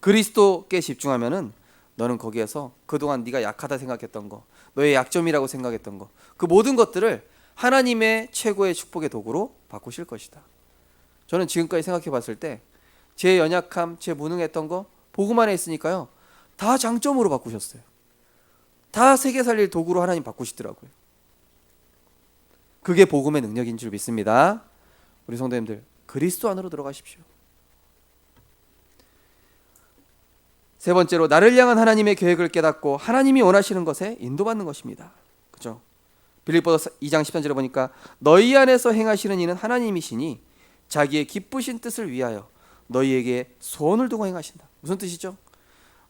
그리스도께 집중하면은 너는 거기에서 그동안 네가 약하다 생각했던 거, 너의 약점이라고 생각했던 거, 그 모든 것들을 하나님의 최고의 축복의 도구로 바꾸실 것이다. 저는 지금까지 생각해 봤을 때 제 연약함, 제 무능했던 거 복음 안에 있으니까요. 다 장점으로 바꾸셨어요. 다 세계 살릴 도구로 하나님 바꾸시더라고요. 그게 복음의 능력인 줄 믿습니다. 우리 성도님들 그리스도 안으로 들어가십시오. 세 번째로 나를 향한 하나님의 계획을 깨닫고 하나님이 원하시는 것에 인도받는 것입니다. 그죠? 빌립보서 2장 13절에 보니까 너희 안에서 행하시는 이는 하나님이시니 자기의 기쁘신 뜻을 위하여 너희에게 소원을 두고 행하신다. 무슨 뜻이죠?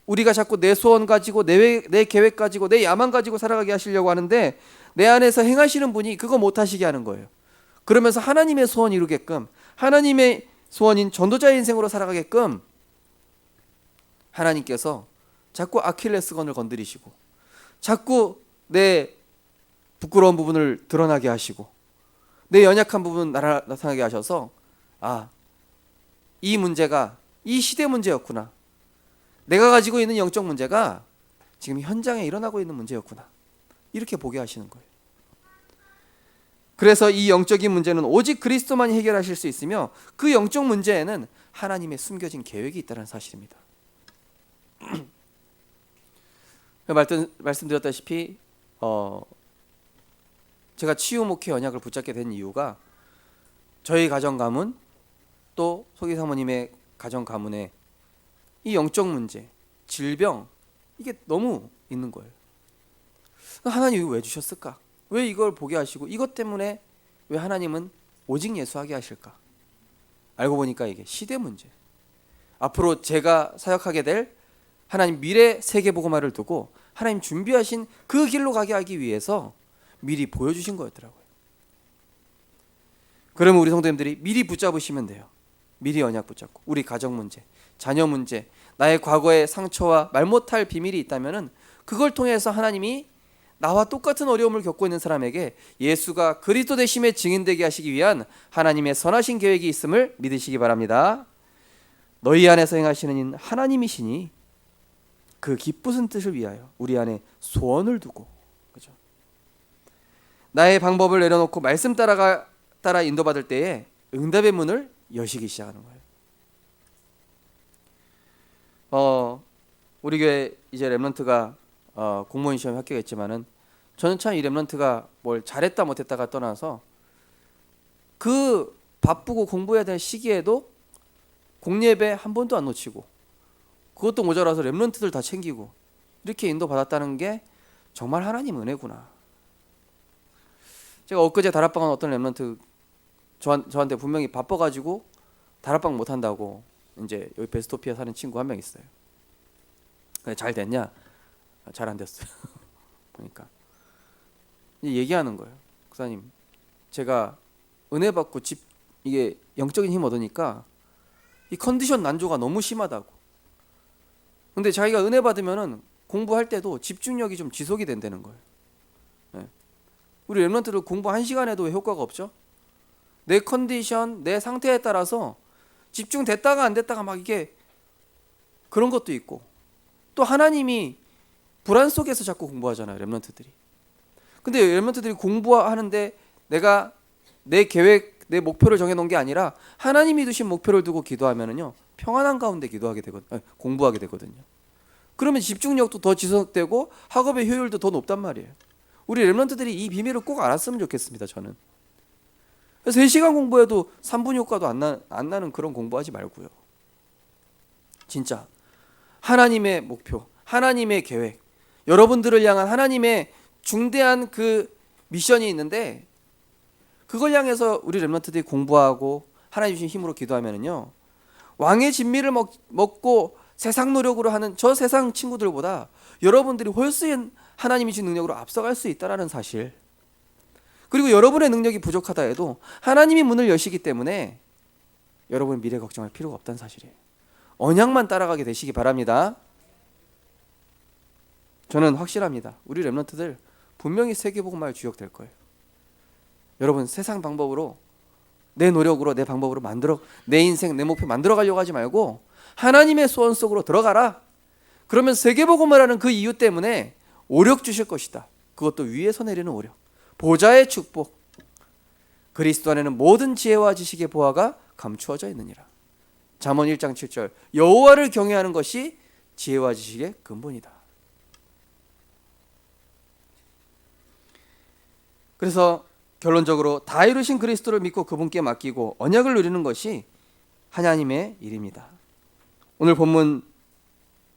우리가 자꾸 내 소원 가지고 내 계획 가지고 내 야망 가지고 살아가게 하시려고 하는데 내 안에서 행하시는 분이 그거 못하시게 하는 거예요. 그러면서 하나님의 소원 이루게끔, 하나님의 소원인 전도자의 인생으로 살아가게끔 하나님께서 자꾸 아킬레스건을 건드리시고 자꾸 내 부끄러운 부분을 드러나게 하시고 내 연약한 부분 나타나게 하셔서 이 문제가 이 시대 문제였구나. 내가 가지고 있는 영적 문제가 지금 현장에 일어나고 있는 문제였구나. 이렇게 보게 하시는 거예요. 그래서 이 영적인 문제는 오직 그리스도만이 해결하실 수 있으며 그 영적 문제에는 하나님의 숨겨진 계획이 있다는 사실입니다. 말씀드렸다시피 제가 치유 목회 언약을 붙잡게 된 이유가 저희 가정 가문 또 소기 사모님의 가정 가문에 이 영적 문제, 질병 이게 너무 있는 거예요. 하나님 이거 왜 주셨을까? 왜 이걸 보게 하시고 이것 때문에 왜 하나님은 오직 예수하게 하실까? 알고 보니까 이게 시대 문제. 앞으로 제가 사역하게 될 하나님 미래 세계복음화를 두고 하나님 준비하신 그 길로 가게 하기 위해서 미리 보여주신 거였더라고요. 그러면 우리 성도님들이 미리 붙잡으시면 돼요. 미리 언약 붙잡고 우리 가정 문제, 자녀 문제, 나의 과거의 상처와 말 못할 비밀이 있다면은 그걸 통해서 하나님이 나와 똑같은 어려움을 겪고 있는 사람에게 예수가 그리스도 되심의 증인되게 하시기 위한 하나님의 선하신 계획이 있음을 믿으시기 바랍니다. 너희 안에서 행하시는 하나님이시니 그 기쁘신 뜻을 위하여 우리 안에 소원을 두고, 그죠? 나의 방법을 내려놓고 말씀 따라 인도받을 때에 응답의 문을 여시기 시작하는 거예요. 우리 교회 이제 렘넌트가 공무원 시험에 합격했지만은 저는 참 이 렘넌트가 뭘 잘했다 못했다가 떠나서 그 바쁘고 공부해야 될 시기에도 공예배 한 번도 안 놓치고 그것도 모자라서 렘넌트들 다 챙기고 이렇게 인도받았다는 게 정말 하나님 은혜구나. 제가 엊그제 다락방한 어떤 렘넌트 저한테 분명히 바빠가지고 다락방 못한다고 이제 여기 베스토피아 사는 친구 한 명 있어요. 잘 됐냐? 잘 안 됐어요. 보니까 얘기하는 거예요. 목사님, 제가 은혜 받고 이게 영적인 힘 얻으니까 이 컨디션 난조가 너무 심하다고. 근데 자기가 은혜 받으면은 공부할 때도 집중력이 좀 지속이 된다는 거예요. 네. 우리 렘넌트들 공부 1시간 해도 왜 효과가 없죠? 내 컨디션, 내 상태에 따라서 집중됐다가 안 됐다가 막 이게 그런 것도 있고 또 하나님이 불안 속에서 자꾸 공부하잖아요, 렘넌트들이. 근데 렘넌트들이 공부하는데 내가 내 계획, 내 목표를 정해놓은 게 아니라 하나님이 두신 목표를 두고 기도하면은요 평안한 가운데 공부하게 되거든요. 그러면 집중력도 더 지속되고 학업의 효율도 더 높단 말이에요. 우리 렘넌트들이 이 비밀을 꼭 알았으면 좋겠습니다, 저는. 그래서 3시간 공부해도 3분 효과도 안 나는 그런 공부하지 말고요. 진짜 하나님의 목표, 하나님의 계획, 여러분들을 향한 하나님의 중대한 그 미션이 있는데 그걸 향해서 우리 렘넌트들이 공부하고 하나님 주신 힘으로 기도하면은요 왕의 진미를 먹고 세상 노력으로 하는 저 세상 친구들보다 여러분들이 훨씬 하나님이 주신 능력으로 앞서갈 수 있다는 사실, 그리고 여러분의 능력이 부족하다 해도 하나님이 문을 여시기 때문에 여러분 미래 걱정할 필요가 없다는 사실이에요. 언약만 따라가게 되시기 바랍니다. 저는 확실합니다. 우리 렘넌트들 분명히 세계복음화의 주역 될 거예요. 여러분 세상 방법으로 내 노력으로 내 방법으로 내 인생 내 목표 만들어 가려고 하지 말고 하나님의 소원 속으로 들어가라. 그러면 세계복음화라는 그 이유 때문에 오력 주실 것이다. 그것도 위에서 내리는 오력, 보좌의 축복. 그리스도 안에는 모든 지혜와 지식의 보화가 감추어져 있느니라. 잠언 1장 7절 여호와를 경외하는 것이 지혜와 지식의 근본이다. 그래서 결론적으로 다 이루신 그리스도를 믿고 그분께 맡기고 언약을 누리는 것이 하나님의 일입니다. 오늘 본문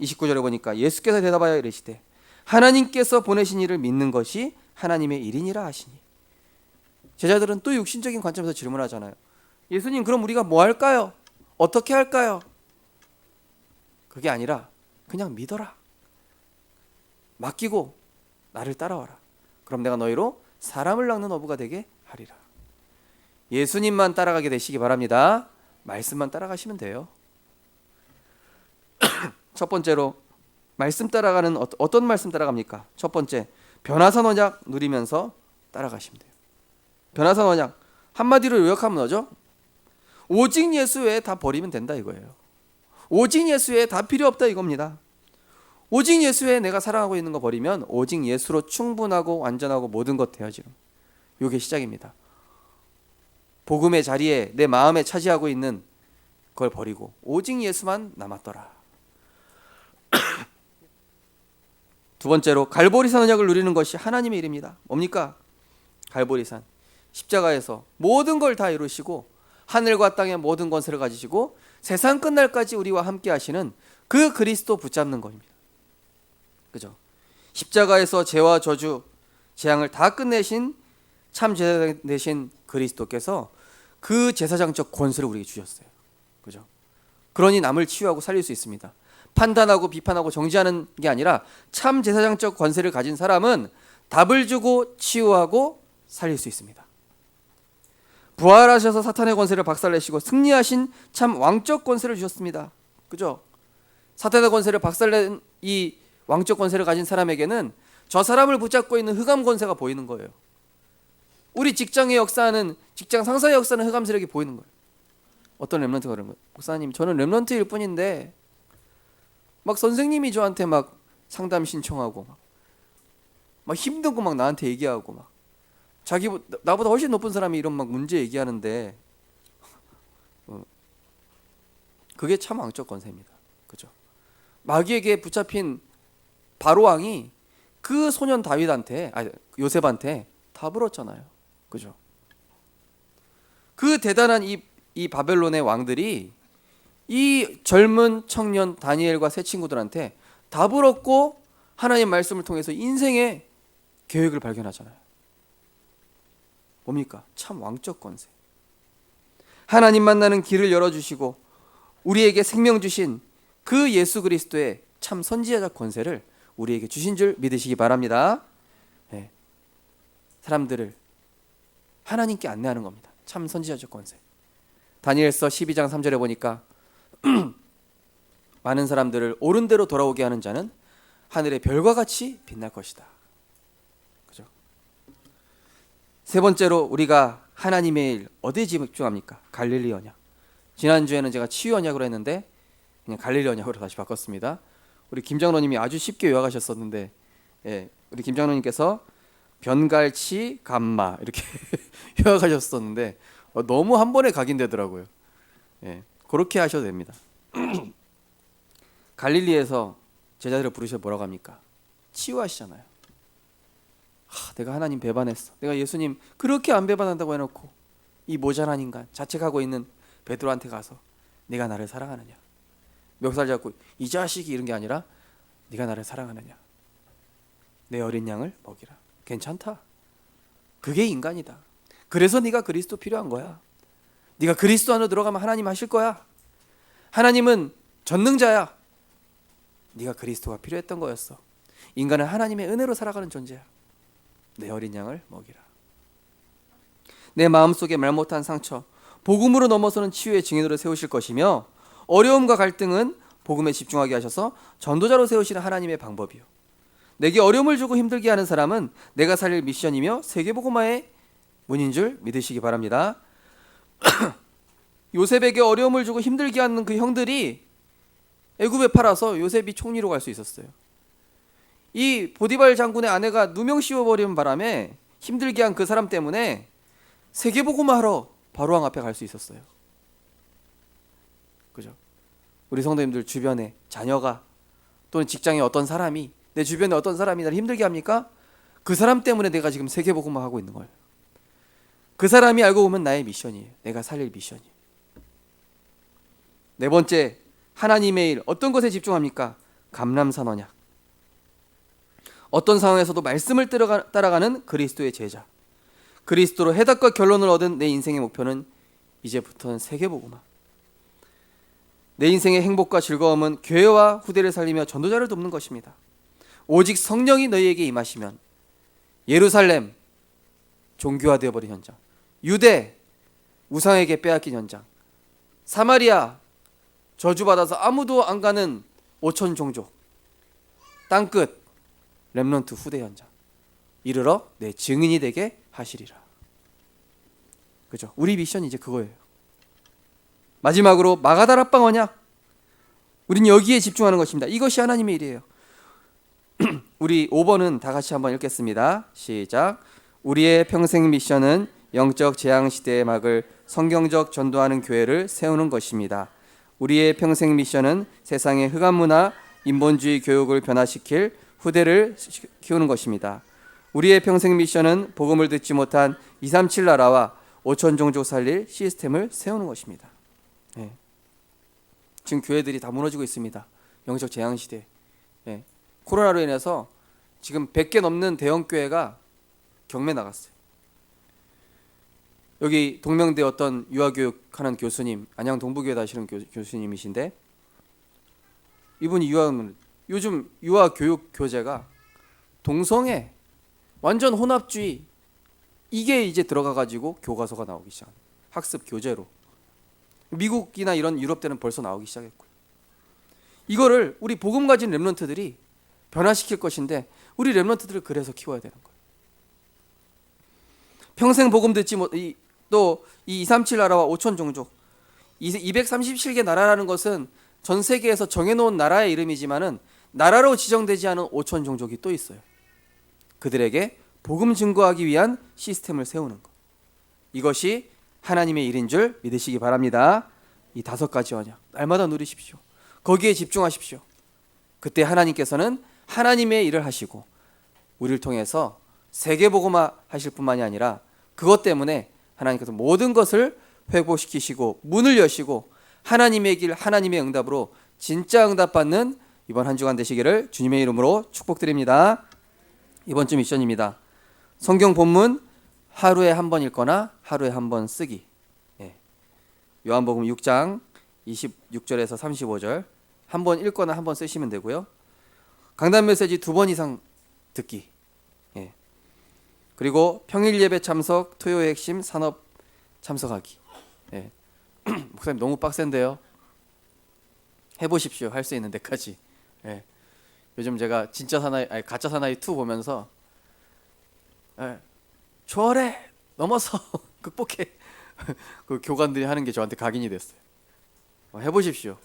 29절에 보니까 예수께서 대답하여 이르시되 하나님께서 보내신 이를 믿는 것이 하나님의 일이니라 하시니. 제자들은 또 육신적인 관점에서 질문하잖아요. 예수님 그럼 우리가 뭐 할까요? 어떻게 할까요? 그게 아니라 그냥 믿어라. 맡기고 나를 따라와라. 그럼 내가 너희로 사람을 낚는 어부가 되게 하리라. 예수님만 따라가게 되시기 바랍니다. 말씀만 따라가시면 돼요. 첫 번째로 말씀 따라가는 어떤 말씀 따라갑니까? 첫 번째, 변화산 언약 누리면서 따라가시면 돼요. 변화산 언약 한마디로 요약하면 뭐죠? 오직 예수 외에 다 버리면 된다 이거예요. 오직 예수 외에 다 필요 없다 이겁니다. 오직 예수 외에 내가 사랑하고 있는 거 버리면 오직 예수로 충분하고 완전하고 모든 것 되어지는, 이게 시작입니다. 복음의 자리에 내 마음에 차지하고 있는 걸 버리고 오직 예수만 남았더라. 두 번째로 갈보리산 언약을 누리는 것이 하나님의 일입니다. 뭡니까? 갈보리산 십자가에서 모든 걸 다 이루시고 하늘과 땅의 모든 권세를 가지시고 세상 끝날까지 우리와 함께 하시는 그 그리스도 붙잡는 것입니다. 그죠? 십자가에서 죄와 저주, 재앙을 다 끝내신 참 제사 되신 그리스도께서 그 제사장적 권세를 우리에게 주셨어요. 그죠? 그러니 남을 치유하고 살릴 수 있습니다. 판단하고 비판하고 정지하는 게 아니라 참 제사장적 권세를 가진 사람은 답을 주고 치유하고 살릴 수 있습니다. 부활하셔서 사탄의 권세를 박살내시고 승리하신 참 왕적 권세를 주셨습니다. 그죠? 사탄의 권세를 박살낸 이 왕적 권세를 가진 사람에게는 저 사람을 붙잡고 있는 흑암 권세가 보이는 거예요. 우리 직장의 역사는, 직장 상사의 역사는 흑암 세력이 보이는 거예요. 어떤 렘넌트가 그런 거예요. 목사님, 저는 렘넌트일 뿐인데 막 선생님이 저한테 막 상담 신청하고 막 힘든 거 막 나한테 얘기하고 막 자기 나보다 훨씬 높은 사람이 이런 막 문제 얘기하는데 그게 참 왕적 권세입니다. 그죠? 마귀에게 붙잡힌 바로 왕이 그 소년 다윗한테, 요셉한테 다 불었잖아요. 그죠? 그 대단한 이 바벨론의 왕들이 이 젊은 청년 다니엘과 세 친구들한테 다 불었고 하나님 말씀을 통해서 인생의 계획을 발견하잖아요. 뭡니까? 참 왕적 권세. 하나님 만나는 길을 열어주시고 우리에게 생명 주신 그 예수 그리스도의 참 선지자적 권세를 우리에게 주신 줄 믿으시기 바랍니다. 네. 사람들을 하나님께 안내하는 겁니다. 참 선지자적 권세. 다니엘서 12장 3절에 보니까 많은 사람들을 옳은 대로 돌아오게 하는 자는 하늘의 별과 같이 빛날 것이다. 그죠? 세 번째로 우리가 하나님의 일 어디에 집중합니까? 갈릴리 언약. 지난주에는 제가 치유 언약으로 했는데 그냥 갈릴리 언약으로 다시 바꿨습니다. 우리 김장로님이 아주 쉽게 요약하셨었는데, 우리 김장로님께서 변갈치 감마 이렇게 요약하셨었는데 너무 한 번에 각인되더라고요. 그렇게 하셔도 됩니다. 갈릴리에서 제자들을 부르셔 뭐라고 합니까? 치유하시잖아요. 내가 하나님 배반했어. 내가 예수님 그렇게 안 배반한다고 해놓고 이 모자란 인간 자책하고 있는 베드로한테 가서 네가 나를 사랑하느냐, 멱살 잡고 이 자식이 이런 게 아니라 네가 나를 사랑하느냐, 내 어린 양을 먹이라. 괜찮다. 그게 인간이다. 그래서 네가 그리스도 필요한 거야. 네가 그리스도 안으로 들어가면 하나님 하실 거야. 하나님은 전능자야. 네가 그리스도가 필요했던 거였어. 인간은 하나님의 은혜로 살아가는 존재야. 내 어린 양을 먹이라. 내 마음속에 말 못한 상처, 복음으로 넘어서는 치유의 증인으로 세우실 것이며 어려움과 갈등은 복음에 집중하게 하셔서 전도자로 세우시는 하나님의 방법이요. 내게 어려움을 주고 힘들게 하는 사람은 내가 살릴 미션이며 세계복음화의 문인 줄 믿으시기 바랍니다. 요셉에게 어려움을 주고 힘들게 하는 그 형들이 애굽에 팔아서 요셉이 총리로 갈 수 있었어요. 이 보디발 장군의 아내가 누명 씌워버리는 바람에 힘들게 한 그 사람 때문에 세계복음화하러 바로왕 앞에 갈 수 있었어요. 그죠? 우리 성도님들 주변에 자녀가 또는 직장에 어떤 사람이, 내 주변에 어떤 사람이 나를 힘들게 합니까? 그 사람 때문에 내가 지금 세계복음화 하고 있는 거예요. 그 사람이 알고 보면 나의 미션이에요. 내가 살릴 미션이에요. 네 번째, 하나님의 일 어떤 것에 집중합니까? 감람산 언약. 어떤 상황에서도 말씀을 따라가는 그리스도의 제자. 그리스도로 해답과 결론을 얻은 내 인생의 목표는 이제부터는 세계복음화. 내 인생의 행복과 즐거움은 교회와 후대를 살리며 전도자를 돕는 것입니다. 오직 성령이 너희에게 임하시면 예루살렘 종교화되어 버린 현장, 유대 우상에게 빼앗긴 현장, 사마리아 저주받아서 아무도 안 가는 5천 종족, 땅끝 렘넌트 후대 현장 이르러 내 증인이 되게 하시리라. 그죠? 우리 미션이 이제 그거예요. 마지막으로 마가다락방 언약. 우린 여기에 집중하는 것입니다. 이것이 하나님의 일이에요. 우리 5번은 다 같이 한번 읽겠습니다. 시작. 우리의 평생 미션은 영적 재앙 시대의 막을 성경적 전도하는 교회를 세우는 것입니다. 우리의 평생 미션은 세상의 흑암 문화, 인본주의 교육을 변화시킬 후대를 키우는 것입니다. 우리의 평생 미션은 복음을 듣지 못한 237 나라와 5천 종족 살릴 시스템을 세우는 것입니다. 네. 지금 교회들이 다 무너지고 있습니다. 영적 재앙 시대. 네. 코로나로 인해서 지금 100개 넘는 대형 교회가 경매 나갔어요. 여기 동명대 어떤 유아교육하는 교수님, 안양 동부교회 하시는 교수님이신데, 이분이 요즘 유아교육 교재가 동성애, 완전 혼합주의, 이게 이제 들어가가지고 교과서가 나오기 시작합니다. 학습 교재로. 미국이나 이런 유럽 때는 벌써 나오기 시작했고요. 이거를 우리 복음 가진 렘넌트들이 변화시킬 것인데, 우리 렘넌트들을 그래서 키워야 되는 거예요. 평생 복음 듣지 못, 또 이 237 나라와 5천 종족, 237개 나라라는 것은 전 세계에서 정해놓은 나라의 이름이지만은 나라로 지정되지 않은 5천 종족이 또 있어요. 그들에게 복음 증거하기 위한 시스템을 세우는 것. 이것이 하나님의 일인 줄 믿으시기 바랍니다. 이 5가지 언약 날마다 누리십시오. 거기에 집중하십시오. 그때 하나님께서는 하나님의 일을 하시고 우리를 통해서 세계복음화 하실 뿐만이 아니라 그것 때문에 하나님께서 모든 것을 회복시키시고 문을 여시고 하나님의 길, 하나님의 응답으로 진짜 응답받는 이번 한 주간 되시기를 주님의 이름으로 축복드립니다. 이번 주 미션입니다. 성경 본문 하루에 한 번 읽거나 하루에 한 번 쓰기. 요한복음 6장 26절에서 35절 한 번 읽거나 한 번 쓰시면 되고요. 강단 메시지 2번 이상 듣기. 그리고 평일 예배 참석, 토요의 핵심, 산업 참석하기. 목사님 너무 빡센데요. 해보십시오. 할 수 있는 데까지. 요즘 제가 진짜 사나이, 아니 가짜 사나이 2 보면서 초월해 넘어서 극복해 그 교관들이 하는 게 저한테 각인이 됐어요. 해보십시오.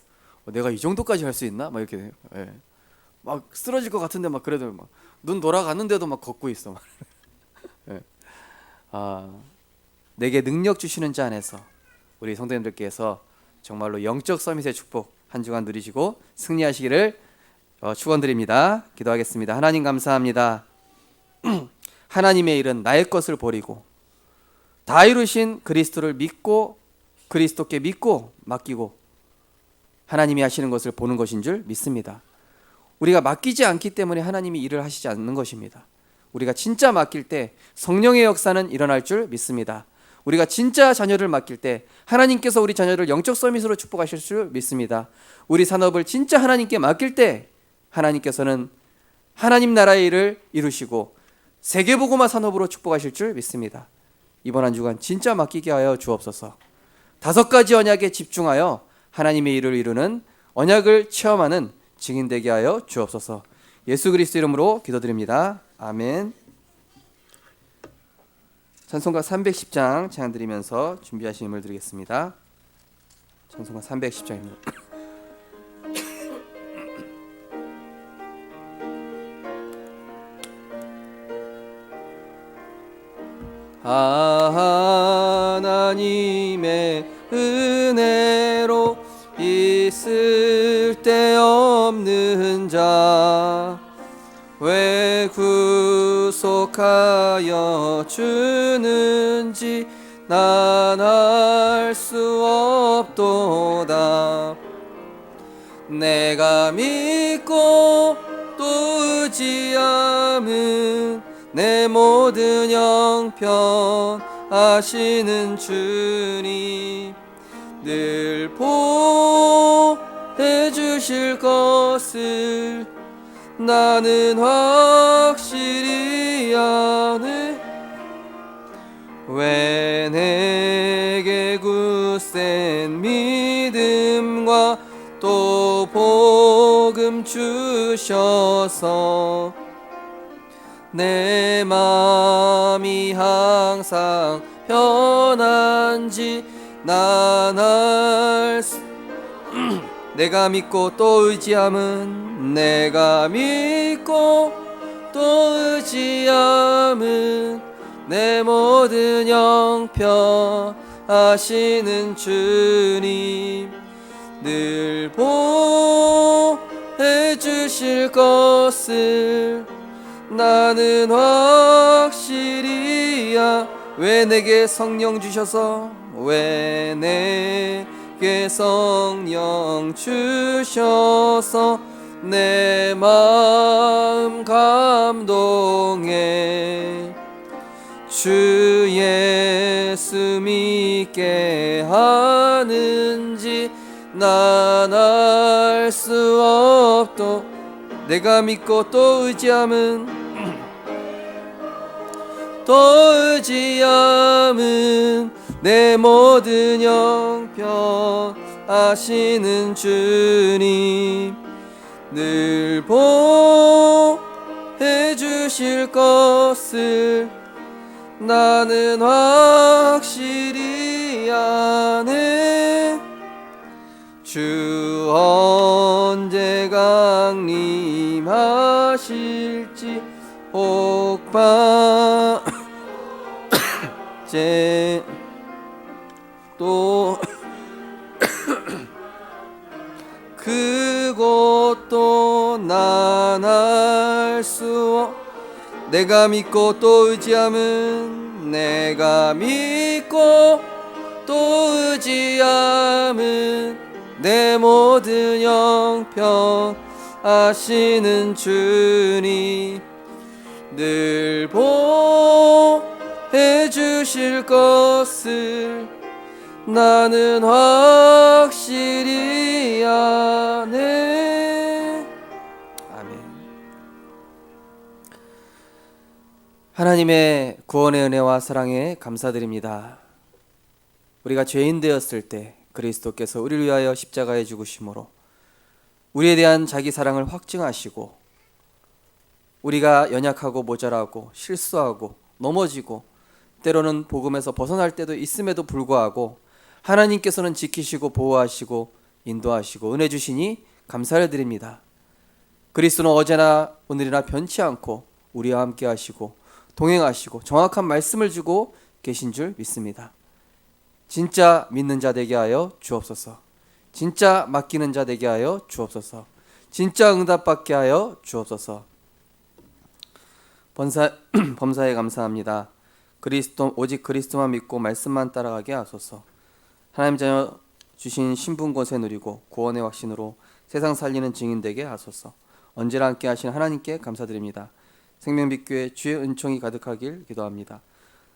내가 이 정도까지 할 수 있나? 막 이렇게 막 쓰러질 것 같은데 막 그래도 막 눈 돌아갔는데도 막 걷고 있어. 막. 내게 능력 주시는 자 안에서 우리 성도님들께서 정말로 영적 서밋의 축복 한 주간 누리시고 승리하시기를 축원드립니다. 기도하겠습니다. 하나님 감사합니다. 하나님의 일은 나의 것을 버리고 다 이루신 그리스도를 믿고 그리스도께 믿고 맡기고 하나님이 하시는 것을 보는 것인 줄 믿습니다. 우리가 맡기지 않기 때문에 하나님이 일을 하시지 않는 것입니다. 우리가 진짜 맡길 때 성령의 역사는 일어날 줄 믿습니다. 우리가 진짜 자녀를 맡길 때 하나님께서 우리 자녀를 영적 서밋으로 축복하실 줄 믿습니다. 우리 산업을 진짜 하나님께 맡길 때 하나님께서는 하나님 나라의 일을 이루시고 세계복음화 산업으로 축복하실 줄 믿습니다. 이번 한 주간 진짜 맡기게 하여 주옵소서. 5가지 언약에 집중하여 하나님의 일을 이루는 언약을 체험하는 증인 되게 하여 주옵소서. 예수 그리스도 이름으로 기도드립니다. 아멘. 찬송가 310장 찬양 드리면서 준비하신 힘을 드리겠습니다. 찬송가 310장입니다. 하나님의 은혜로 있을 데 없는 자 왜 구속하여 주는지 난 알 수 없도다. 내가 믿고 또 의지함은 내 모든 형편 하시는 주님 늘 보혜 주실 것을 나는 확실히 아네. 왜 내게 굳센 믿음과 또 복음 주셔서 내 맘이 항상 편한지 난 알 수 내가 믿고 또 의지함은 내가 믿고 또 의지함은 내 모든 형편 하시는 주님 늘 보혜 주실 것을 나는 확실히 왜 내게 성령 주셔서 왜 내게 성령 주셔서 내 마음 감동해 주 예수 믿게 하는지 난 알 수 없도 내가 믿고 또 의지함은 또 의지함은 내 모든 형편 하시는 주님 늘 보혜 주실 것을 나는 확실히 아네. 주 언제 강림하실지 복방제 또 그것도 난 알 수 내가 믿고 또 의지함은 내가 믿고 또 의지함은 내 모든 형편 하시는 주님 늘 보혜 주실 것을 나는 확실히 아네. 아멘. 하나님의 구원의 은혜와 사랑에 감사드립니다. 우리가 죄인 되었을 때 그리스도께서 우리를 위하여 십자가에 죽으심으로 우리에 대한 자기 사랑을 확증하시고 우리가 연약하고 모자라고 실수하고 넘어지고 때로는 복음에서 벗어날 때도 있음에도 불구하고 하나님께서는 지키시고 보호하시고 인도하시고 은혜 주시니 감사를 드립니다. 그리스도는 어제나 오늘이나 변치 않고 우리와 함께 하시고 동행하시고 정확한 말씀을 주고 계신 줄 믿습니다. 진짜 믿는 자 되게 하여 주옵소서. 진짜 맡기는 자 되게 하여 주옵소서. 진짜 응답받게 하여 주옵소서. 범사에 감사합니다. 오직 그리스도만 믿고 말씀만 따라가게 하소서. 하나님 자녀 주신 신분 권세 누리고 구원의 확신으로 세상 살리는 증인 되게 하소서. 언제나 함께 하신 하나님께 감사드립니다. 생명빛교회 주의 은총이 가득하길 기도합니다.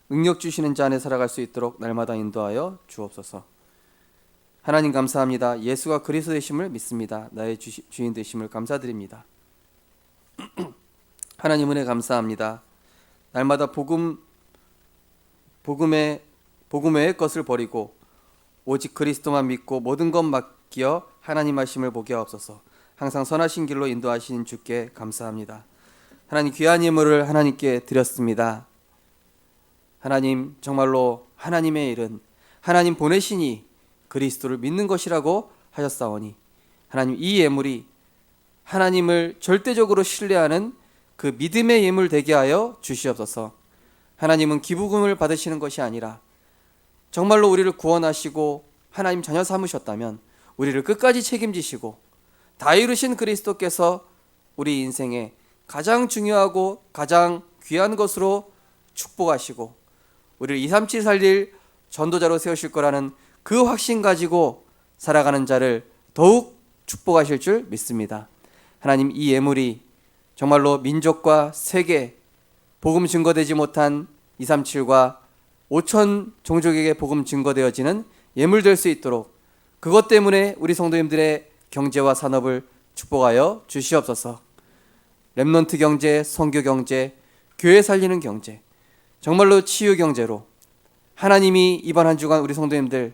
능력 주시는 자 안에 살아갈 수 있도록 날마다 인도하여 주옵소서. 하나님 감사합니다. 예수가 그리스도 되심을 믿습니다. 나의 주인 되심을 감사드립니다. 하나님 은혜 감사합니다. 날마다 복음 외의 것을 버리고 오직 그리스도만 믿고 모든 것 맡겨 하나님 하심을 보게 하옵소서. 항상 선하신 길로 인도하시는 주께 감사합니다. 하나님 귀한 예물을 하나님께 드렸습니다. 하나님 정말로 하나님의 일은 하나님 보내시니 그리스도를 믿는 것이라고 하셨사오니 하나님 이 예물이 하나님을 절대적으로 신뢰하는 그 믿음의 예물 되게 하여 주시옵소서. 하나님은 기부금을 받으시는 것이 아니라 정말로 우리를 구원하시고 하나님 자녀 삼으셨다면 우리를 끝까지 책임지시고 다 이루신 그리스도께서 우리 인생에 가장 중요하고 가장 귀한 것으로 축복하시고 우리를 237 살릴 전도자로 세우실 거라는 그 확신 가지고 살아가는 자를 더욱 축복하실 줄 믿습니다. 하나님 이 예물이 정말로 민족과 세계 복음 증거되지 못한 237과 5천 종족에게 복음 증거되어지는 예물될 수 있도록 그것 때문에 우리 성도님들의 경제와 산업을 축복하여 주시옵소서. 렘넌트 경제, 선교 경제, 교회 살리는 경제, 정말로 치유 경제로 하나님이 이번 한 주간 우리 성도님들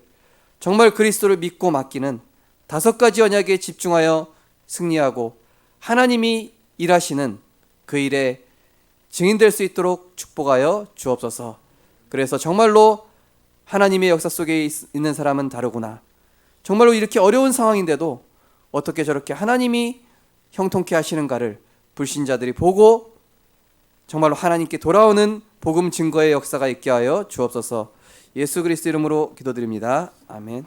정말 그리스도를 믿고 맡기는 5가지 언약에 집중하여 승리하고 하나님이 일하시는 그 일에 증인될 수 있도록 축복하여 주옵소서. 그래서 정말로 하나님의 역사 속에 있는 사람은 다르구나. 정말로 이렇게 어려운 상황인데도 어떻게 저렇게 하나님이 형통케 하시는가를 불신자들이 보고 정말로 하나님께 돌아오는 복음 증거의 역사가 있게 하여 주옵소서. 예수 그리스도 이름으로 기도드립니다. 아멘.